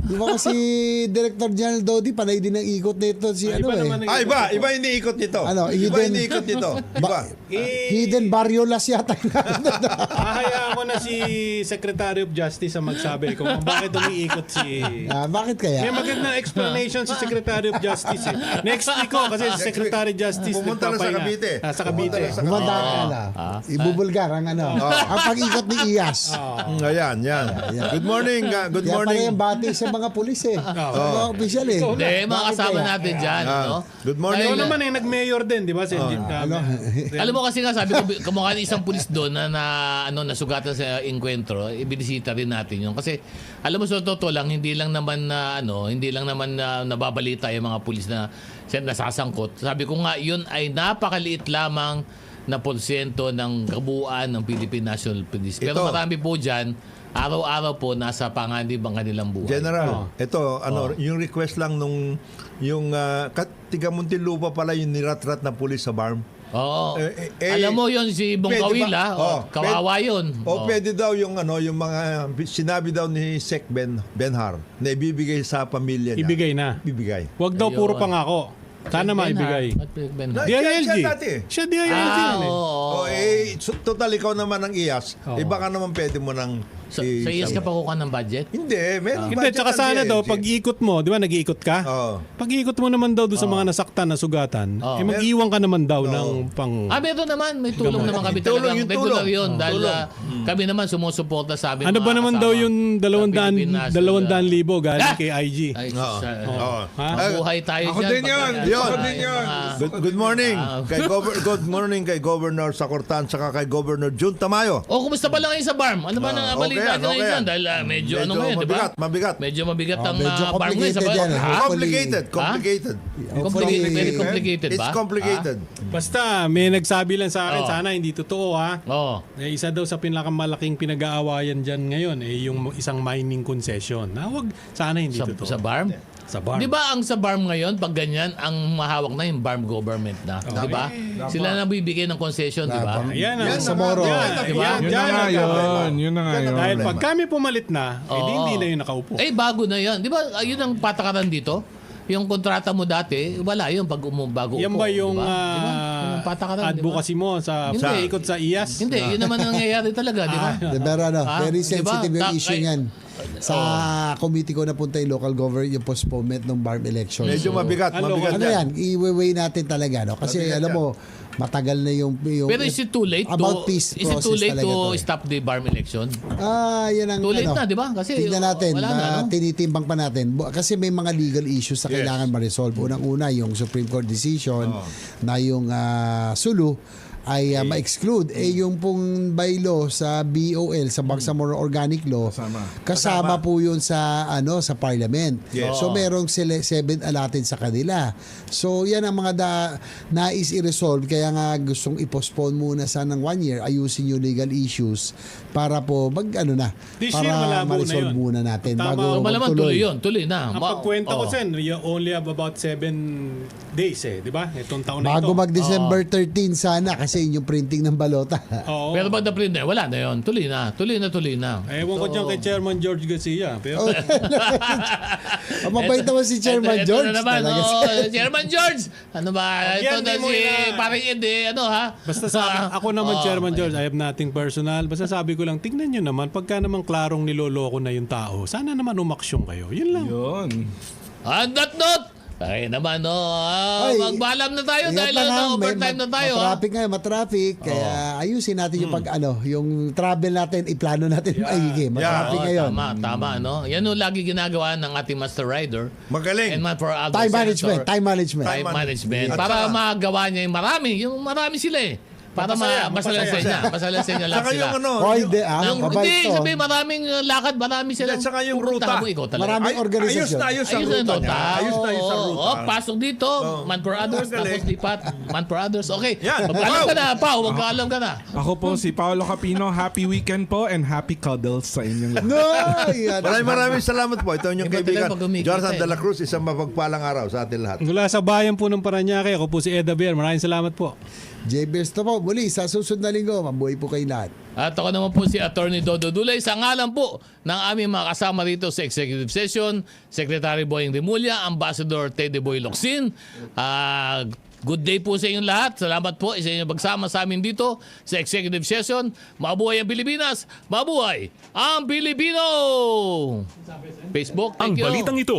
Speaker 5: Di ba kasi Director General Dodi, panay din ang ikot nito si ano
Speaker 6: iba naman
Speaker 5: eh.
Speaker 6: ang-
Speaker 3: Iba iniikot nito.
Speaker 5: Ano,
Speaker 3: Iba
Speaker 5: hidden-
Speaker 3: iniikot nito. Iba.
Speaker 5: Hidden Barriolas yata.
Speaker 6: Ahayaan ko na si Secretary of Justice ang magsabi kung bakit umiikot si...
Speaker 5: Bakit kaya?
Speaker 6: May magandang explanation si Secretary of Justice eh. Next week ko kasi si Secretary of Justice
Speaker 3: Pumunta na sa
Speaker 6: nagpapahinga.
Speaker 3: Cavite.
Speaker 6: Sa Cavite.
Speaker 5: Humanda ka na. Ibubulgar ang ano. Ang pag-ikot ni Iyas.
Speaker 3: Ayan, yan. Good morning. Good
Speaker 5: Kaya pala
Speaker 3: morning.
Speaker 5: yung bati sa mga pulis eh. Sa mga opisyal eh.
Speaker 1: Hindi, mga
Speaker 5: Bakit
Speaker 1: kasama
Speaker 5: kaya?
Speaker 1: natin dyan. No?
Speaker 3: Good morning.
Speaker 6: Ikaw naman eh, nag-mayor din, di ba?
Speaker 5: Ano?
Speaker 1: Alam mo kasi nga sabi ko kamukha ni isang pulis doon na nasugatan sa enkwentro, ibinisita rin natin yun kasi alam mo sa totoo lang hindi lang naman na nababalita yung mga pulis na nasasangkot. Sabi ko nga yun ay napakaliit lamang na porsyento ng kabuuan ng Philippine National Police. Pero
Speaker 3: Ito.
Speaker 1: marami po diyan araw-araw po nasa panganib ang kanilang buhay.
Speaker 3: General, ito, yung request lang nung, yung tiga Muntinlupa pala yung niratrat na pulis sa BARM.
Speaker 1: Oo.
Speaker 3: Eh,
Speaker 1: Alam mo yun si Bong
Speaker 3: pwede ba?
Speaker 1: Kawila, kawawa yun.
Speaker 3: Pwede daw yung yung mga sinabi daw ni Sec Benhar na ibibigay sa pamilya niya.
Speaker 6: Ibigay na.
Speaker 3: Ibigay.
Speaker 6: Huwag daw
Speaker 1: Ayun.
Speaker 6: puro pangako. Sana maibigay. DILG.
Speaker 3: Siya dati.
Speaker 6: Siya DILG yun eh.
Speaker 3: Total ikaw naman ang IAS.
Speaker 6: Oo.
Speaker 3: Baka naman pwede mo nang
Speaker 1: Sa iyas ka pa kukuha ng budget?
Speaker 3: Hindi, meron
Speaker 6: Hindi,
Speaker 3: budget
Speaker 6: tsaka
Speaker 3: ang
Speaker 6: sana daw,
Speaker 3: DILG.
Speaker 6: pag-ikot mo, di ba nag-iikot ka?
Speaker 3: Oo.
Speaker 6: Pag-ikot mo naman daw doon sa mga nasaktan na sugatan,
Speaker 1: Oo.
Speaker 6: mag-iwan ka naman daw ng pang...
Speaker 1: Meron naman. May tulong naman kami
Speaker 3: Tulong,
Speaker 1: talagang
Speaker 3: yung
Speaker 1: regular
Speaker 3: tulong.
Speaker 1: yun. Dahil
Speaker 3: Tulong.
Speaker 1: kami naman sumusuporta sa amin.
Speaker 6: Ano ba
Speaker 1: mga
Speaker 6: naman
Speaker 1: kasama
Speaker 6: daw yung
Speaker 1: sa Philippine National,
Speaker 6: 200,000 galing kay IG?
Speaker 1: Ay,
Speaker 3: Oo. Oo.
Speaker 6: Ha?
Speaker 1: Mabuhay tayo
Speaker 4: Ako
Speaker 1: dyan.
Speaker 4: din yun.
Speaker 3: Yun.
Speaker 4: Ako din yun.
Speaker 3: Good morning. Good morning kay Governor Sacortan saka kay Governor Jun Tamayo.
Speaker 1: Kumusta pa lang kayo sa BARM? Ano ba nang balita
Speaker 3: okay,
Speaker 1: ngayon
Speaker 3: okay.
Speaker 1: dyan? Dahil medyo ano ngayon, di ba?
Speaker 3: Mabigat.
Speaker 1: Medyo mabigat ang
Speaker 5: medyo
Speaker 1: BARM ngayon sa
Speaker 5: complicated yan,
Speaker 1: BARM.
Speaker 5: eh.
Speaker 1: Ha?
Speaker 3: Complicated.
Speaker 1: Very complicated ba?
Speaker 3: It's complicated.
Speaker 6: Basta, may nagsabi lang sa akin, sana hindi totoo ha.
Speaker 1: Oo.
Speaker 6: Isa daw sa pinakamalaking pinag-aawayan dyan ngayon yung isang mining concession. Wag, sana hindi totoo.
Speaker 1: Sa BARM?
Speaker 6: Sa bar.
Speaker 1: Di ba ang sa BARM ngayon, pag ganyan, ang mahawak na yung BARM government na. Di ba? Sila na bibigay ng concession, di ba?
Speaker 6: Ayan ang
Speaker 5: Sa Moro.
Speaker 6: Yan,
Speaker 4: Yun na nga yun. Yun na nga yun.
Speaker 6: Dahil pag kami pumalit na, hindi na yun nakaupo.
Speaker 1: Bago na yan. Di ba, yun ang patakaran dito? Yung kontrata mo dati, wala yun pag bago
Speaker 6: Yan
Speaker 1: upo.
Speaker 6: ba yung
Speaker 1: di ba? Yun ang patakaran, di ba?
Speaker 6: advocacy mo sa
Speaker 1: Hindi.
Speaker 6: ikot sa IAS?
Speaker 1: Hindi, yun naman ang nangyayari talaga, di ba?
Speaker 5: Pero very
Speaker 1: Di ba?
Speaker 5: sensitive yung issue niyan. Sa committee ko napunta yung local government, yung postponement ng BARM elections.
Speaker 3: Medyo mabigat.
Speaker 6: Ano
Speaker 3: Mabigat
Speaker 5: Ano yan, i-weigh natin talaga. No? Kasi
Speaker 3: Mabigat
Speaker 5: alam
Speaker 3: yan.
Speaker 5: mo, matagal na yung
Speaker 1: Pero is it too late
Speaker 5: about peace
Speaker 1: is it too
Speaker 5: process
Speaker 1: late
Speaker 5: talaga
Speaker 1: to
Speaker 5: to eh.
Speaker 1: stop the BARM election?
Speaker 5: Yan ang
Speaker 1: Too late na, di ba? Kasi
Speaker 5: tignan natin,
Speaker 1: wala na, no?
Speaker 5: tinitimbang pa natin. Kasi may mga legal issues na kailangan ma-resolve. Unang-una, yung Supreme Court decision na yung Sulu ay ma-exclude. Yung pong bylaw sa BOL, sa Bangsamoro Organic Law, kasama po yun sa sa Parliament. So merong 7 allotted sa kanila. So yan ang mga nais i-resolve, kaya nga gustong i-postpone muna sana ng 1 year, ayusin yung legal issues para po
Speaker 6: This year,
Speaker 5: para
Speaker 6: malabo na
Speaker 5: ma-resolve
Speaker 6: yun.
Speaker 5: muna natin
Speaker 6: Tama.
Speaker 5: bago
Speaker 1: Malamang tuloy yun. Tuloy na.
Speaker 6: Ang pagkwenta ko, Sen, you only have about 7 days di ba? Itong taon na
Speaker 5: bago
Speaker 6: ito.
Speaker 5: mag-December 13 sana kasi yun yung printing ng balota.
Speaker 6: Oo.
Speaker 1: Pero pag na-print na, wala na yun. Tuloy na.
Speaker 6: Ewan ko dyan kay Chairman George Garcia. Pero
Speaker 5: Mabait naman si Chairman
Speaker 1: Ito
Speaker 5: George.
Speaker 1: na naman,
Speaker 5: talaga.
Speaker 1: Chairman George! Ano ba?
Speaker 6: Yan,
Speaker 1: Ito na
Speaker 6: di mo
Speaker 1: si
Speaker 6: na-
Speaker 1: parang hindi,
Speaker 6: basta sa ako naman, Chairman George, I have nothing personal. Basta sabi ko lang, tingnan nyo naman, pagka naman klarong niloloko na yung tao, sana naman umaksyon kayo. Yun lang.
Speaker 4: Yun.
Speaker 1: On that note, ay naman,
Speaker 5: Ay,
Speaker 1: magbalam na tayo
Speaker 5: ingat
Speaker 1: dahil
Speaker 5: lang, ha.
Speaker 1: overtime na tayo.
Speaker 5: Matraffic ngayon, matraffic. Kaya ayusin natin yung yung travel natin, iplano natin maigi. Matraffic ngayon.
Speaker 1: Tama, no? Yan yung lagi ginagawa ng ating master rider.
Speaker 3: Magaling.
Speaker 1: And man for other
Speaker 5: Time management,
Speaker 1: senator.
Speaker 5: time management.
Speaker 1: Time management.
Speaker 3: At
Speaker 1: Para
Speaker 3: saka-
Speaker 1: magawa niya yung marami sila eh. Para masalasay niya lahat
Speaker 3: Saka
Speaker 1: sila.
Speaker 3: yung
Speaker 5: Hindi,
Speaker 1: Hindi,
Speaker 5: mabait to.
Speaker 1: sabihin maraming lakad, marami sila.
Speaker 3: At saka yung
Speaker 1: Pupuntahan
Speaker 3: ruta.
Speaker 1: mo, ikaw talaga.
Speaker 5: Maraming organisasyon.
Speaker 3: Ayos ang
Speaker 1: Ayos na
Speaker 3: ruta
Speaker 1: ito.
Speaker 3: niya. Ayos na ayos ang ruta.
Speaker 1: Pasok dito. Man for others.
Speaker 3: Magaling.
Speaker 1: Tapos lipat. Man for others. Okay.
Speaker 3: Yan.
Speaker 1: Magpaalam ka na, Pao. Magpaalam ka na.
Speaker 4: Ako po si Paolo Capino. Happy weekend po and happy cuddles sa inyong lahat.
Speaker 5: No! Yan.
Speaker 3: Maraming salamat po. Ito yung
Speaker 1: Iba
Speaker 3: kaibigan.
Speaker 1: talaga pag kumikita
Speaker 3: Jonathan
Speaker 1: eh.
Speaker 3: de la Cruz, isang mapagpalang araw sa atin lahat.
Speaker 6: Mula sa bayan po ng Paranaque, ako po si Eda Bier. Maraming salamat po.
Speaker 5: JBS to po. Muli, sa susunod na linggo, mabuhay po kayo lahat.
Speaker 1: At ako naman po si Attorney Dodo Dulay sa ngalan po ng aming mga kasama rito sa executive session, Secretary Boying Remulla, Ambassador Teddy Boy Locsin. Good day po sa inyong lahat. Salamat po sa inyong pagsama sa amin dito sa executive session. Mabuhay ang Pilipinas! Mabuhay ang Pilipino! Facebook,
Speaker 2: Ang
Speaker 1: thank you.
Speaker 2: balitang ito